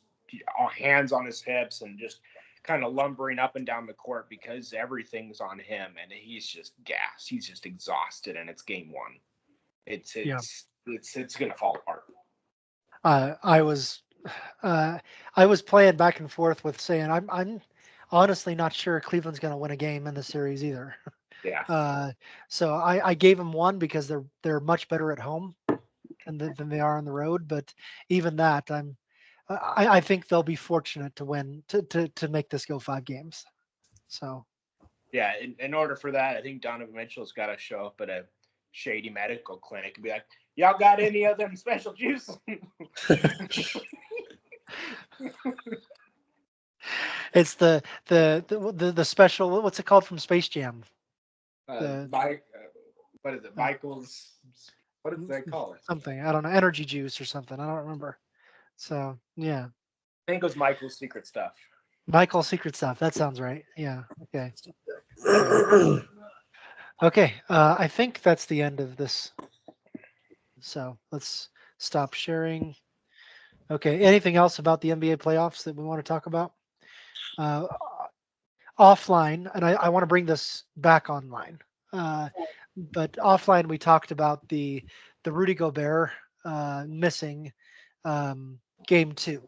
hands on his hips and just kind of lumbering up and down the court because everything's on him, and he's just gassed. He's just exhausted, and it's game 1. It's gonna fall apart. I was playing back and forth with saying I'm honestly not sure Cleveland's going to win a game in the series either. Yeah. So I gave them 1 because they're much better at home than they are on the road. But even that, I think they'll be fortunate to win to make this go 5 games. So Yeah, in order for that, I think Donovan Mitchell's got to show up at a shady medical clinic and be like, "Y'all got any of them special juice?" it's the special, what's it called from Space Jam? What is it? Michael's. What did they call it? Something, I don't know, energy juice or something. I don't remember. So yeah, I think it was Michael's secret stuff. Michael's secret stuff. That sounds right. Yeah. Okay. Okay. I think that's the end of this. So let's stop sharing. Okay. Anything else about the NBA playoffs that we want to talk about? offline, and I want to bring this back online. But offline, we talked about the Rudy Gobert missing game two.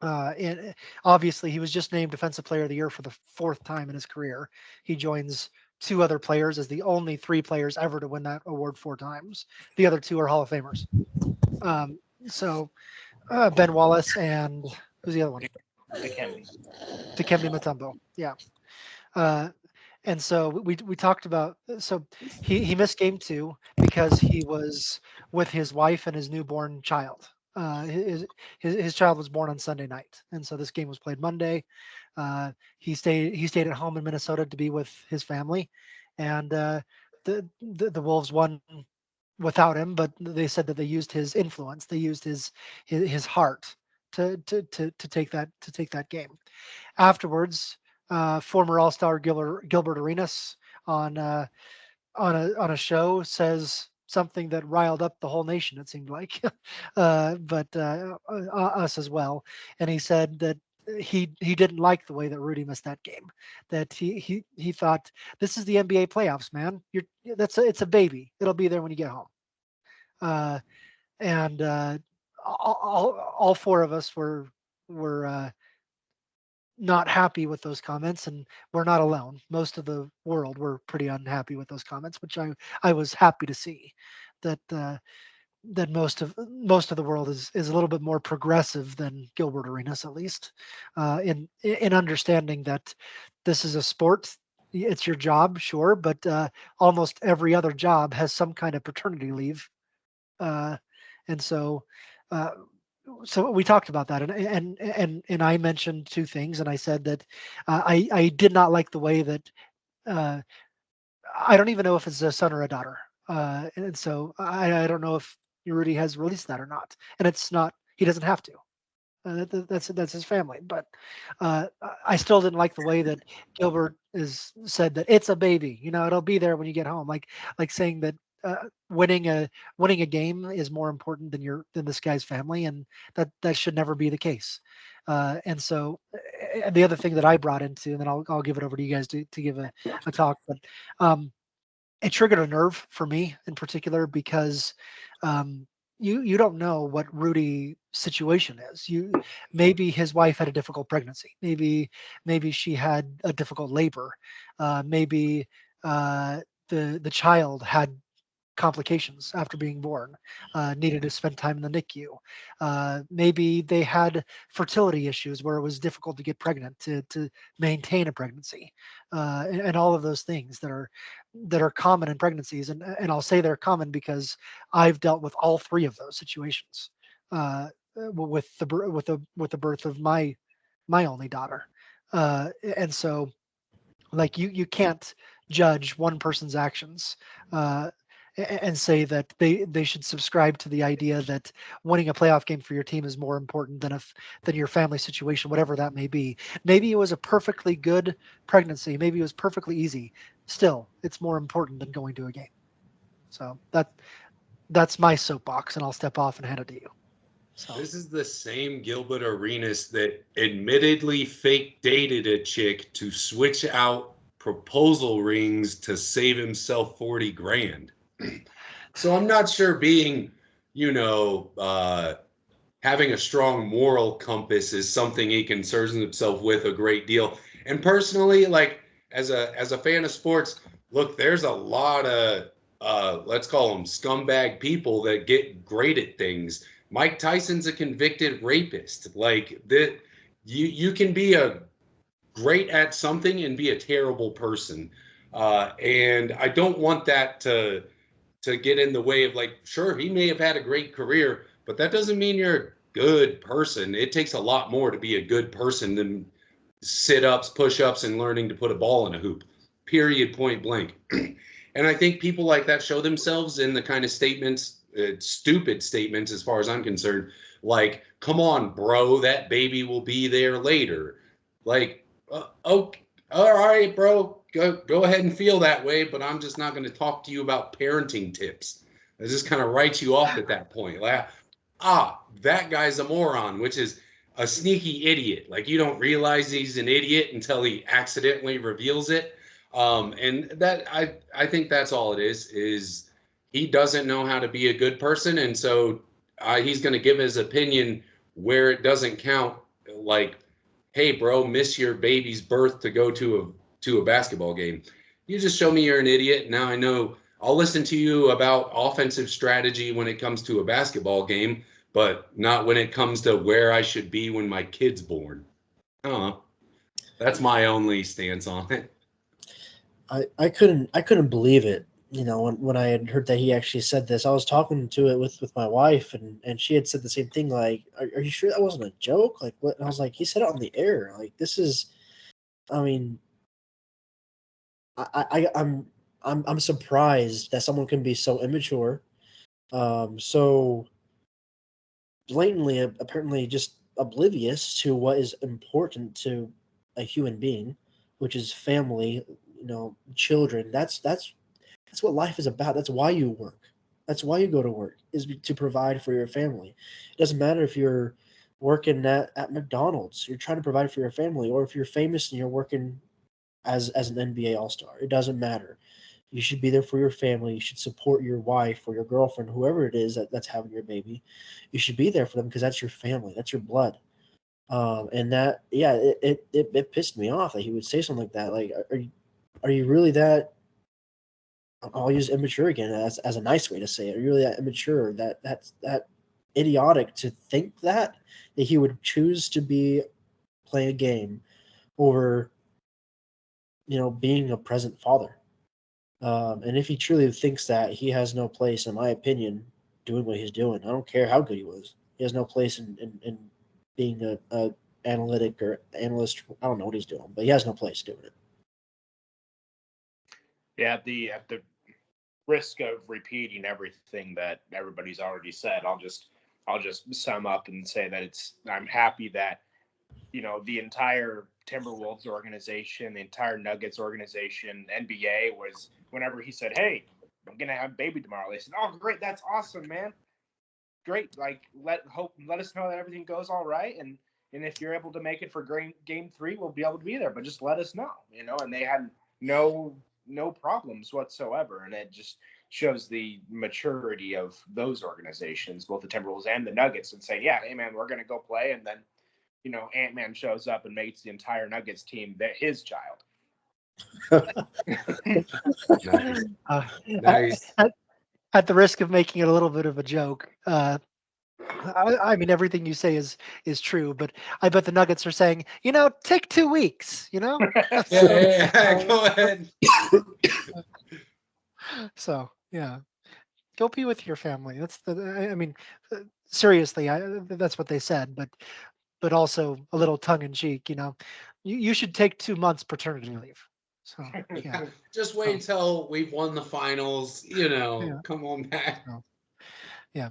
And obviously, he was just named Defensive Player of the Year for the fourth time in his career. He joins two other players as the only three players ever to win that award four times. The other two are Hall of Famers. So Ben Wallace and who's the other one? Dikembe. Dikembe Mutombo. Yeah. Uh, and so we talked about so he missed game two because he was with his wife and his newborn child. His child was born on Sunday night, and so this game was played Monday. He stayed at home in Minnesota to be with his family, and the Wolves won without him. But they said that they used his influence, they used his heart to take that game. Afterwards, former All-Star Gilbert Arenas on on a show says something that riled up the whole nation. It seemed like, but us as well. And he said that he didn't like the way that Rudy missed that game. That he thought this is the NBA playoffs, man. It's a baby. It'll be there when you get home. Uh, and all four of us were not happy with those comments, and we're not alone. Most of the world were pretty unhappy with those comments, which I was happy to see that that most of the world is a little bit more progressive than Gilbert Arenas, at least in understanding that this is a sport. It's your job, sure, but almost every other job has some kind of paternity leave, uh, and uh, so we talked about that, and I mentioned two things, and I said that I did not like the way that uh, I don't even know if it's a son or a daughter, and so I don't know if Rudy has released that or not, and it's not. He doesn't have to. That's his family, but I still didn't like the way that Gilbert is said that it's a baby. You know, it'll be there when you get home. Like saying that winning a game is more important than this guy's family, and that should never be the case. And so, and the other thing that I brought into, and then I'll give it over to you guys to give a talk, but um, it triggered a nerve for me in particular because you don't know what Rudy's situation is. Maybe his wife had a difficult pregnancy. Maybe she had a difficult labor. Maybe the child had complications after being born, needed to spend time in the NICU. Maybe they had fertility issues where it was difficult to get pregnant, to maintain a pregnancy, and all of those things that are common in pregnancies. And I'll say they're common because I've dealt with all three of those situations with the birth of my only daughter. And so like you can't judge one person's actions and say that they should subscribe to the idea that winning a playoff game for your team is more important than your family situation, whatever that may be. Maybe it was a perfectly good pregnancy, maybe it was perfectly easy. Still, it's more important than going to a game. So that's my soapbox, and I'll step off and hand it to you. So This is the same Gilbert Arenas that admittedly fake dated a chick to switch out proposal rings to save himself 40 grand. So I'm not sure being, having a strong moral compass is something he concerns himself with a great deal. And personally, like as a fan of sports, look, there's a lot of let's call them scumbag people that get great at things. Mike Tyson's a convicted rapist. Like that, you can be a great at something and be a terrible person. And I don't want that to get in the way of, like, sure, he may have had a great career, but that doesn't mean you're a good person. It takes a lot more to be a good person than sit-ups, push-ups, and learning to put a ball in a hoop. Period, point blank. And I think people like that show themselves in the kind of statements, stupid statements as far as I'm concerned, like, come on, bro, that baby will be there later. Like, okay, all right, bro, go ahead and feel that way, but I'm just not going to talk to you about parenting tips. I just kind of write you off at that point. Like, that guy's a moron, which is a sneaky idiot. Like you don't realize he's an idiot until he accidentally reveals it. And that I think that's all it is he doesn't know how to be a good person. And so he's going to give his opinion where it doesn't count. Like, hey, bro, miss your baby's birth to go to a basketball game. You just show me you're an idiot. Now I know I'll listen to you about offensive strategy when it comes to a basketball game, but not when it comes to where I should be when my kid's born. That's my only stance on it. I couldn't believe it. You know, when I had heard that he actually said this, I was talking to it with my wife, and she had said the same thing. Like, are you sure that wasn't a joke? Like, what? And I was like, he said it on the air. Like, this is, I mean, I'm surprised that someone can be so immature, so blatantly apparently just oblivious to what is important to a human being, which is family, you know, children. That's what life is about. That's why you work. That's why you go to work, is to provide for your family. It doesn't matter if you're working at McDonald's, you're trying to provide for your family, or if you're famous and you're working as an NBA All-Star. It doesn't matter. You should be there for your family. You should support your wife or your girlfriend, whoever it is that's having your baby. You should be there for them because that's your family. That's your blood. And that, yeah, it pissed me off that he would say something like that. Like, are you really that? I'll use immature again as a nice way to say it. Are you really that immature? That idiotic to think that he would choose to be play a game over, you know, being a present father. And if he truly thinks that, he has no place, in my opinion, doing what he's doing. I don't care how good he was. He has no place in being a analytic or analyst. I don't know what he's doing, but he has no place doing it. Yeah, at the risk of repeating everything that everybody's already said, I'll just sum up and say that I'm happy that, you know, the entire Timberwolves organization, the entire Nuggets organization, NBA was, whenever he said, "Hey, I'm gonna have a baby tomorrow," they said, "Oh, great, that's awesome, man. Great. Like, let us know that everything goes all right, and if you're able to make it for game 3, we'll be able to be there. But just let us know, you know." And they had no problems whatsoever, and it just shows the maturity of those organizations, both the Timberwolves and the Nuggets, and saying, "Yeah, hey man, we're gonna go play," and then, you know, Ant-Man shows up and makes the entire Nuggets team his child. Nice. Nice. At the risk of making it a little bit of a joke, I mean, everything you say is true, but I bet the Nuggets are saying, you know, take 2 weeks, you know? Yeah, go ahead. So, yeah. Go be with your family. I mean, seriously, that's what they said, but also a little tongue in cheek, you know. You should take 2 months paternity leave. So, yeah. Just wait till we've won the finals. You know, Yeah. come on back. So, yeah.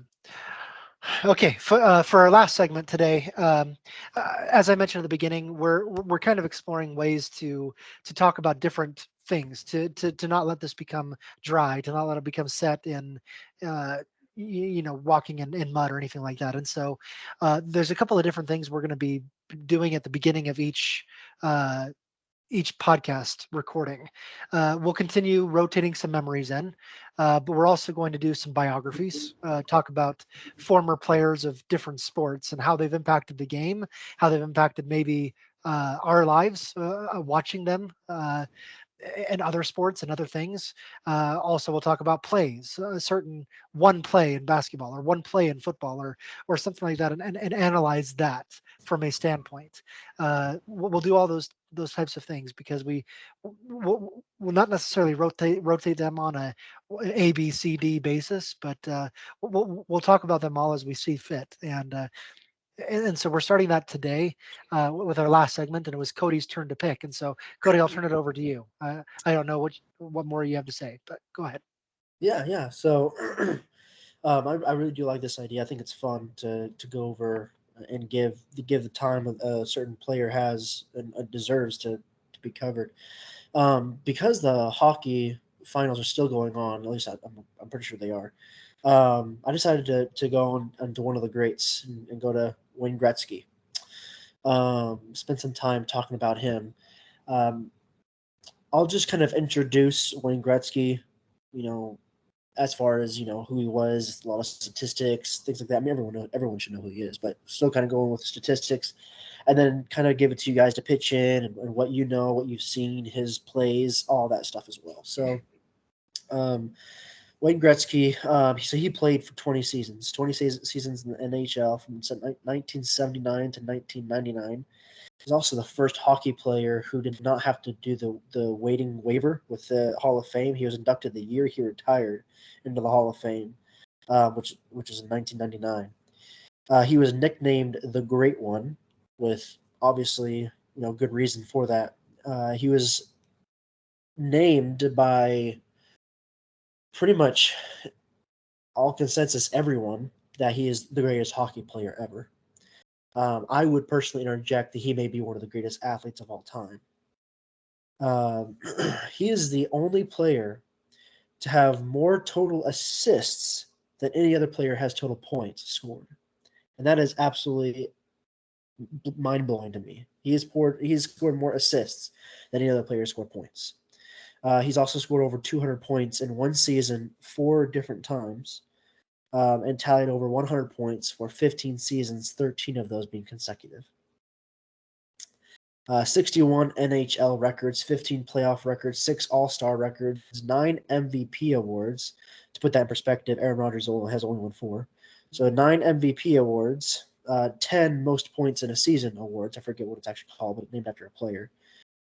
Okay, for our last segment today, as I mentioned at the beginning, we're kind of exploring ways to talk about different things, to not let this become dry, to not let it become set in, you know, walking in mud or anything like that. And so, there's a couple of different things we're going to be doing at the beginning of each podcast recording. We'll continue rotating some memories in, but we're also going to do some biographies, talk about former players of different sports and how they've impacted the game, how they've impacted maybe our lives watching them. And other sports and other things. Also, we'll talk about plays, a certain one play in basketball or one play in football or something like that, and analyze that from a standpoint. We'll do all those types of things because we'll not necessarily rotate them on a B C D basis, but we'll talk about them all as we see fit. And so we're starting that today with our last segment, and it was Cody's turn to pick. And so, Cody, I'll turn it over to you. I don't know what more you have to say, but go ahead. Yeah. So, I really do like this idea. I think it's fun to go over and give the time a certain player has and deserves to be covered. Because the hockey finals are still going on. At least I'm pretty sure they are. I decided to go on to one of the greats and go to Wayne Gretzky. spend some time talking about him. Um, I'll just kind of introduce Wayne Gretzky, you know, as far as who he was, a lot of statistics, things like that. I mean, everyone should know who he is, but still kind of going with statistics, and then kind of give it to you guys to pitch in and what you know, what you've seen, his plays, all that stuff as well. So, Wayne Gretzky, so he played for 20 seasons, seasons in the NHL from 1979 to 1999. He's also the first hockey player who did not have to do the waiting waiver with the Hall of Fame. He was inducted the year he retired into the Hall of Fame, which is in 1999. He was nicknamed the Great One, with obviously good reason for that. He was named by pretty much all consensus everyone that he is the greatest hockey player ever. I would personally interject that he may be one of the greatest athletes of all time. He is the only player to have more total assists than any other player has total points scored, and that is absolutely mind blowing to me. He's scored more assists than any other player scored points. He's also scored over 200 points in one season 4 different times, and tallied over 100 points for 15 seasons, 13 of those being consecutive. 61 NHL records, 15 playoff records, 6 All-Star records, 9 MVP awards. To put that in perspective, Aaron Rodgers has only won 4. So 9 MVP awards, 10 most points in a season awards. I forget what it's actually called, but named after a player.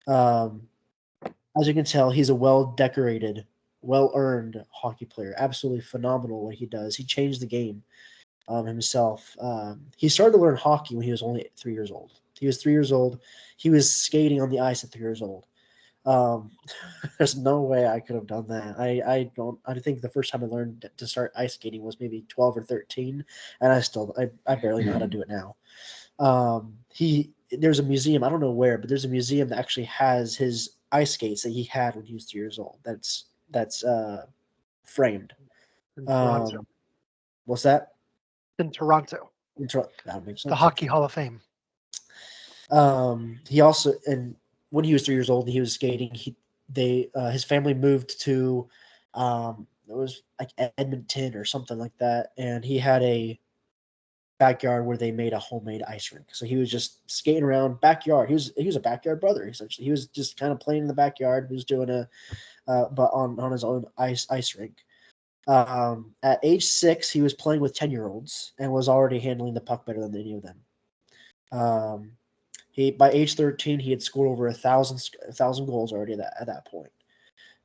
As you can tell, he's a well-decorated, well-earned hockey player. Absolutely phenomenal what he does. He changed the game himself. He started to learn hockey when he was only 3 years old. He was 3 years old. He was skating on the ice at 3 years old. There's no way I could have done that. I think the first time I learned to start ice skating was maybe 12 or 13, and I barely know how to do it now. There's a museum, I don't know where, but there's a museum that actually has his ice skates that he had when he was 3 years old. That's framed. In Toronto. What's that? In Toronto. That makes sense. The Hockey Hall of Fame. He also, and when he was 3 years old and he was skating, his family moved to it was like Edmonton or something like that, and he had a backyard where they made a homemade ice rink. So he was just skating around backyard. He was a backyard brother essentially. He was just kind of playing in the backyard. He was doing but on his own ice rink. At age 6, he was playing with 10-year-olds and was already handling the puck better than any of them. By age 13, he had scored over 1,000 goals already at that point.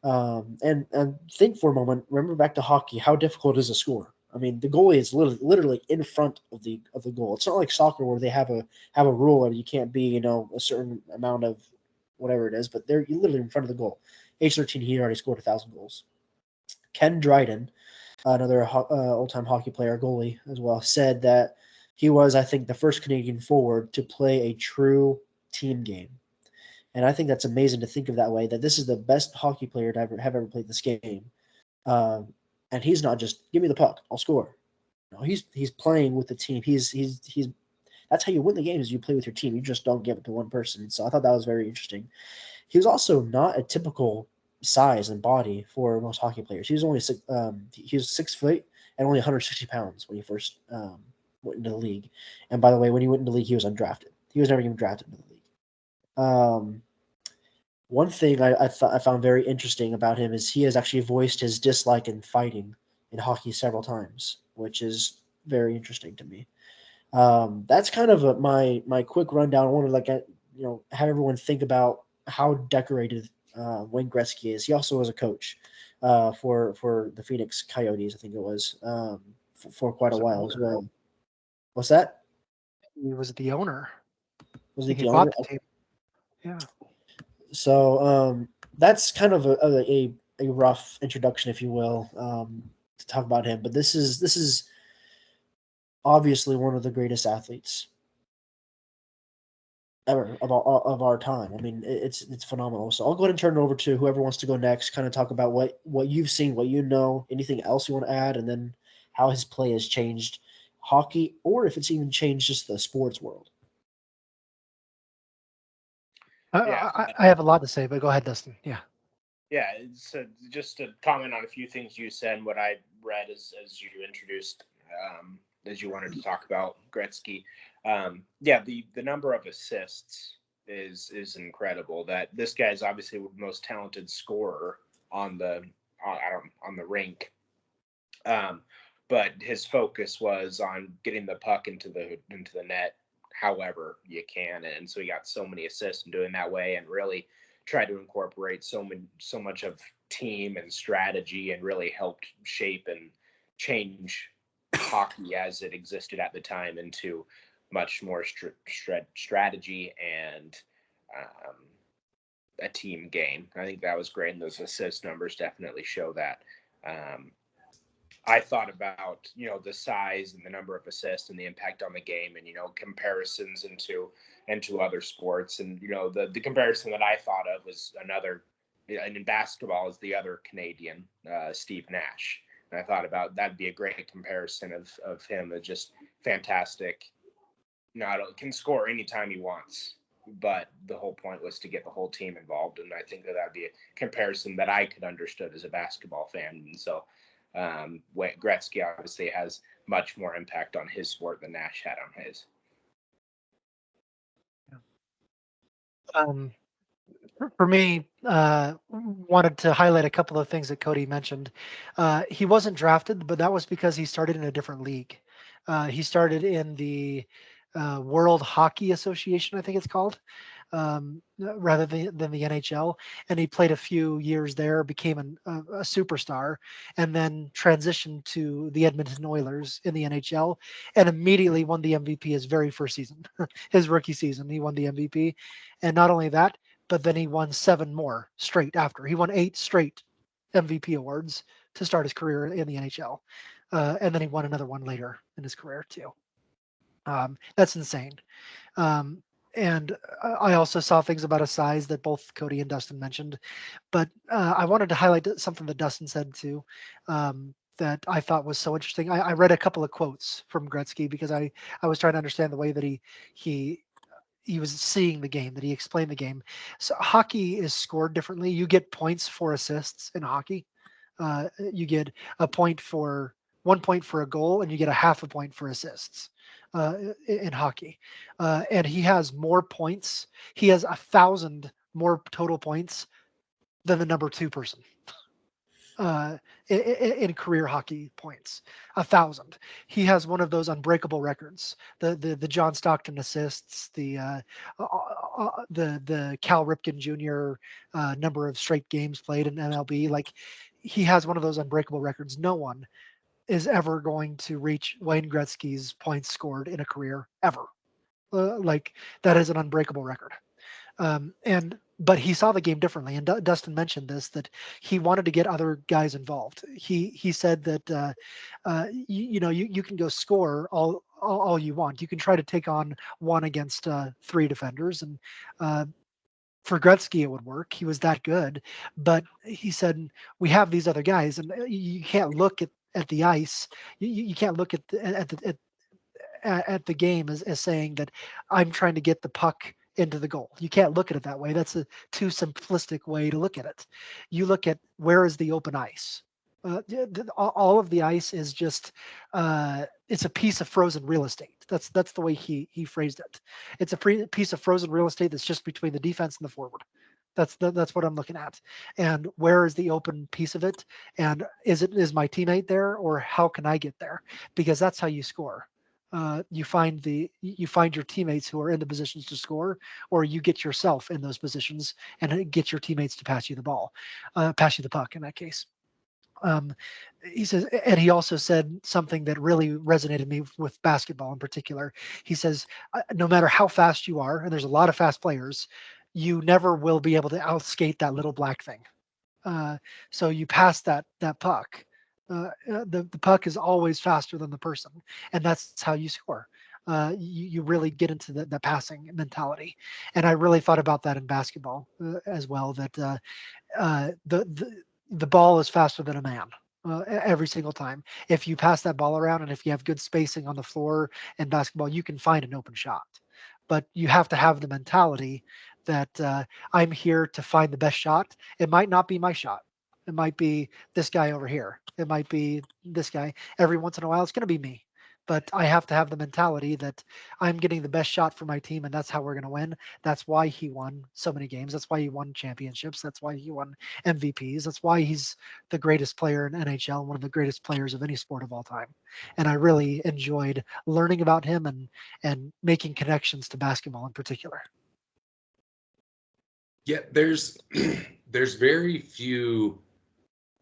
And think for a moment. Remember back to hockey. How difficult is a score? I mean, the goalie is literally in front of the goal. It's not like soccer where they have a rule and you can't be a certain amount of whatever it is, but they're literally in front of the goal. Age 13, he already scored 1,000 goals. Ken Dryden, another old-time hockey player, goalie as well, said that he was, I think, the first Canadian forward to play a true team game. And I think that's amazing to think of that way, that this is the best hockey player to have ever played this game. And he's not just, give me the puck, I'll score. No, he's playing with the team. He's that's how you win the game, is you play with your team. You just don't give it to one person. So I thought that was very interesting. He was also not a typical size and body for most hockey players. He was only 6 foot and only 160 pounds when he first went into the league. And by the way, when he went into the league, he was undrafted. He was never even drafted into the league. One thing I found very interesting about him is he has actually voiced his dislike in fighting in hockey several times, which is very interesting to me. That's kind of my quick rundown. I wanted to have everyone think about how decorated Wayne Gretzky is. He also was a coach for the Phoenix Coyotes, I think it was, for quite a while as well. What's that? He was the owner. Was he He the bought owner? the team. Yeah. So that's kind of a rough introduction, if you will, to talk about him. But this is obviously one of the greatest athletes ever of our time. I mean, it's phenomenal. So I'll go ahead and turn it over to whoever wants to go next. Kind of talk about what you've seen, what you know, anything else you want to add, and then how his play has changed hockey, or if it's even changed just the sports world. Yeah, I have a lot to say, but go ahead, Dustin. Yeah. yeah. So just to comment on a few things you said, and what I read as you introduced, as you wanted to talk about Gretzky. Yeah, the number of assists is incredible. That this guy is obviously the most talented scorer on the on the rink. Um, but his focus was on getting the puck into the net however you can, and so he got so many assists in doing that way, and really tried to incorporate so much of team and strategy, and really helped shape and change hockey as it existed at the time into much more strategy and um, a team game. I think that was great, and those assist numbers definitely show that. Um, I thought about, the size and the number of assists and the impact on the game, and comparisons into other sports, and the comparison that I thought of was another, and in basketball is the other Canadian, Steve Nash. And I thought about that'd be a great comparison of him as just fantastic. Not can score anytime he wants, but the whole point was to get the whole team involved, and I think that'd be a comparison that I could understood as a basketball fan, and so. Gretzky obviously has much more impact on his sport than Nash had on his. For me, wanted to highlight a couple of things that Cody mentioned. He wasn't drafted, but that was because he started in a different league. He started in the World Hockey Association, I think it's called, rather than the NHL. And he played a few years there, became a superstar, and then transitioned to the Edmonton Oilers in the NHL, and immediately won the MVP his very first season, his rookie season. He won the MVP, and not only that, but then he won 7 more straight after. He won 8 straight MVP awards to start his career in the NHL, and then he won another one later in his career too. That's insane. Um, and I also saw things about his size that both Cody and Dustin mentioned, but I wanted to highlight something that Dustin said too, that I thought was so interesting. I read a couple of quotes from Gretzky because I was trying to understand the way that he was seeing the game, that he explained the game. So hockey is scored differently. You get points for assists in hockey. You get a point for 1 point for a goal, and you get a half a point for assists in hockey. And he has more points. He has 1,000 more total points than the number 2 person in career hockey points. 1,000. He has one of those unbreakable records. The John Stockton assists. The Cal Ripken Jr. Number of straight games played in MLB. Like, he has one of those unbreakable records. No one is ever going to reach Wayne Gretzky's points scored in a career ever. Like, that is an unbreakable record. But he saw the game differently, and Dustin mentioned this, that he wanted to get other guys involved. He said that you can go score all you want. You can try to take on one against 3 defenders, and for Gretzky it would work. He was that good, but he said we have these other guys, and you can't look at the ice. You can't look at the game as saying that I'm trying to get the puck into the goal. You can't look at it that way. That's a too simplistic way to look at it. You look at where is the open ice. All of the ice is just it's a piece of frozen real estate. That's the way he phrased it. It's a piece of frozen real estate that's just between the defense and the forward. That's what I'm looking at. And where is the open piece of it? And is my teammate there, or how can I get there? Because that's how you score. You find your teammates who are in the positions to score, or you get yourself in those positions and get your teammates to pass you the ball, pass you the puck in that case. He says, and he also said something that really resonated me with basketball in particular. He says, no matter how fast you are, and there's a lot of fast players, you never will be able to outskate that little black thing. So you pass that puck. The puck is always faster than the person, and that's how you score. You really get into the passing mentality, and I really thought about that in basketball as well. That the ball is faster than a man. Every single time. If you pass that ball around and if you have good spacing on the floor in basketball, you can find an open shot. But you have to have the mentality that I'm here to find the best shot. It might not be my shot. It might be this guy over here. It might be this guy. Every once in a while, it's going to be me. But I have to have the mentality that I'm getting the best shot for my team, and that's how we're going to win. That's why he won so many games. That's why he won championships. That's why he won MVPs. That's why he's the greatest player in NHL, one of the greatest players of any sport of all time. And I really enjoyed learning about him and making connections to basketball in particular. Yeah, there's there's very few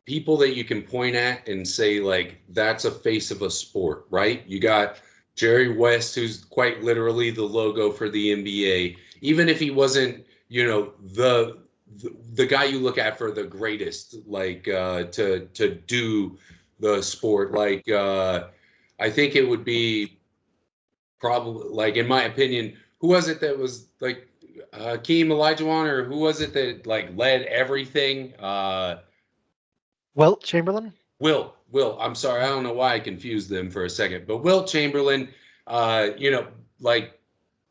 people that you can point at and say, like, that's a face of a sport, right? You got Jerry West, who's quite literally the logo for the NBA. Even if he wasn't, the guy you look at for the greatest, like to do the sport, like I think it would be probably, like, in my opinion, who was it that was like Hakeem Olajuwon, or who was it that like led everything? Wilt Chamberlain? Will, I'm sorry, I don't know why I confused them for a second, but Wilt Chamberlain, like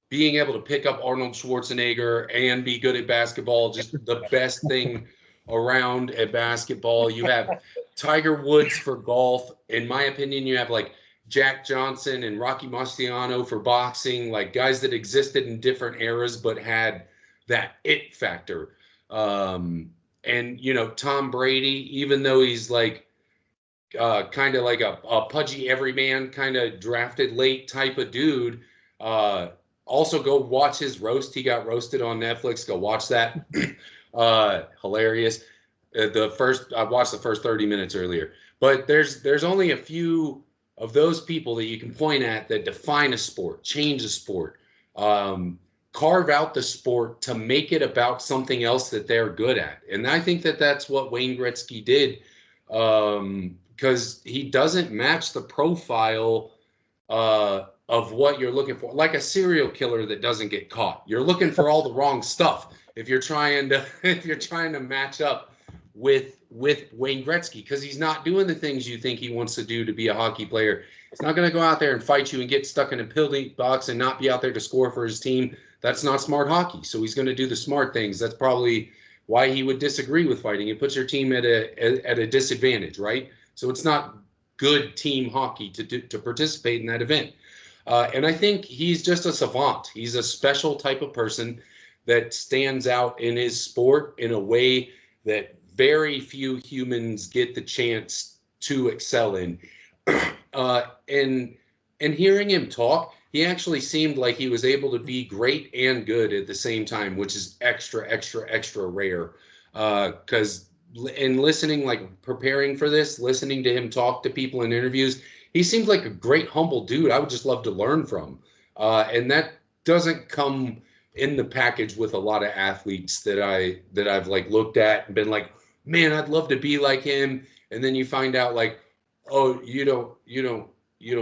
being able to pick up Arnold Schwarzenegger and be good at basketball, just the best thing around at basketball. You have Tiger Woods for golf. In my opinion, you have like Jack Johnson and Rocky Marciano for boxing, like guys that existed in different eras but had that it factor. And Tom Brady, even though he's like kind of like a pudgy everyman, kind of drafted late type of dude. Also, go watch his roast. He got roasted on Netflix. Go watch that. Hilarious. I watched the first 30 minutes earlier. But there's only a few of those people that you can point at that define a sport, change a sport, carve out the sport to make it about something else that they're good at. And I think that that's what Wayne Gretzky did. Because he doesn't match the profile of what you're looking for, like a serial killer that doesn't get caught. You're looking for all the wrong stuff if you're trying to match up with Wayne Gretzky, because he's not doing the things you think he wants to do to be a hockey player. He's not going to go out there and fight you and get stuck in a penalty box and not be out there to score for his team. That's not smart hockey. So he's going to do the smart things. That's probably why he would disagree with fighting. It puts your team at a disadvantage, right? So it's not good team hockey to participate in that event. And I think he's just a savant. He's a special type of person that stands out in his sport in a way that very few humans get the chance to excel in. And hearing him talk, he actually seemed like he was able to be great and good at the same time, which is extra, extra, extra rare. Because in listening, like preparing for this, listening to him talk to people in interviews, he seems like a great, humble dude. I would just love to learn from. And that doesn't come in the package with a lot of athletes that I've like looked at and been like, man, I'd love to be like him. And then you find out like, oh, you don't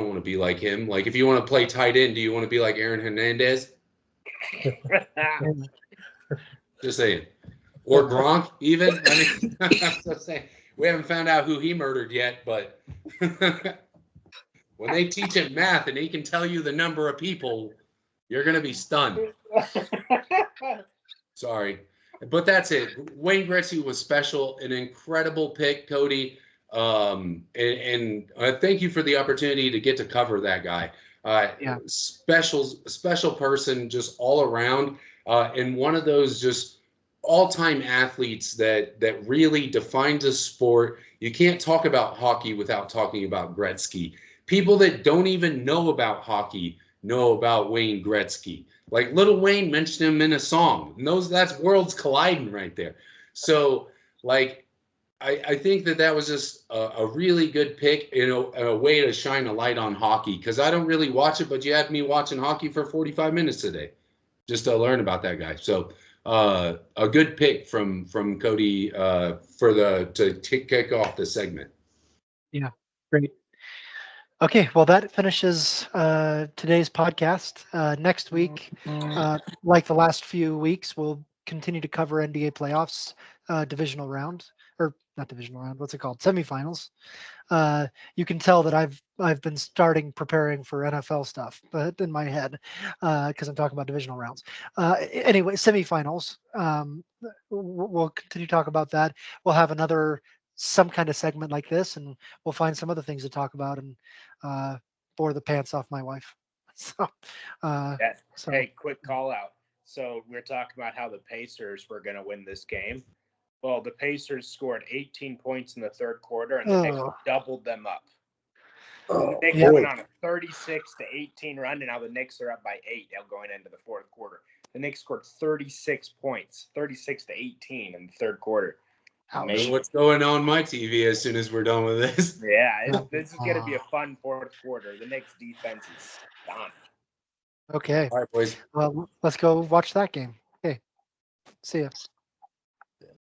want to be like him. Like, if you want to play tight end, do you want to be like Aaron Hernandez? Just saying. Or Gronk, even. I mean, I'm just saying. We haven't found out who he murdered yet, but when they teach him math and he can tell you the number of people, you're going to be stunned. Sorry. But that's it. Wayne Gretzky was special, an incredible pick, Cody. And thank you for the opportunity to get to cover that guy. Yeah. Special person, just all around, and one of those just all-time athletes that really defines a sport. You can't talk about hockey without talking about Gretzky. People that don't even know about hockey know about Wayne Gretzky. Like Lil Wayne mentioned him in a song. That's worlds colliding right there. So, like, I think that was just a really good pick, a way to shine a light on hockey, because I don't really watch it, but you had me watching hockey for 45 minutes today just to learn about that guy. So a good pick from Cody to kick off the segment. Yeah, great. Okay, well, that finishes today's podcast. Next week, like the last few weeks, we'll continue to cover NBA playoffs, divisional round, or not divisional round. What's it called? Semifinals. You can tell that I've been preparing for NFL stuff, but in my head, because I'm talking about divisional rounds. Anyway, semifinals. We'll continue to talk about that. We'll have some kind of segment like this, and we'll find some other things to talk about and bore the pants off my wife. So, Yeah. so Hey, quick call out. So we're talking about how the Pacers were going to win this game. Well, the Pacers scored 18 points in the third quarter, and the Knicks doubled them up. The Knicks yeah. went on a 36-18 run, and now the Knicks are up by 8 now going into the fourth quarter. The Knicks scored 36 points, 36-18 in the third quarter. I know what's going on my TV as soon as we're done with this. Yeah, this is going to be a fun fourth quarter. The Knicks defense is done. Okay. All right, boys. Well, let's go watch that game. Okay. See ya.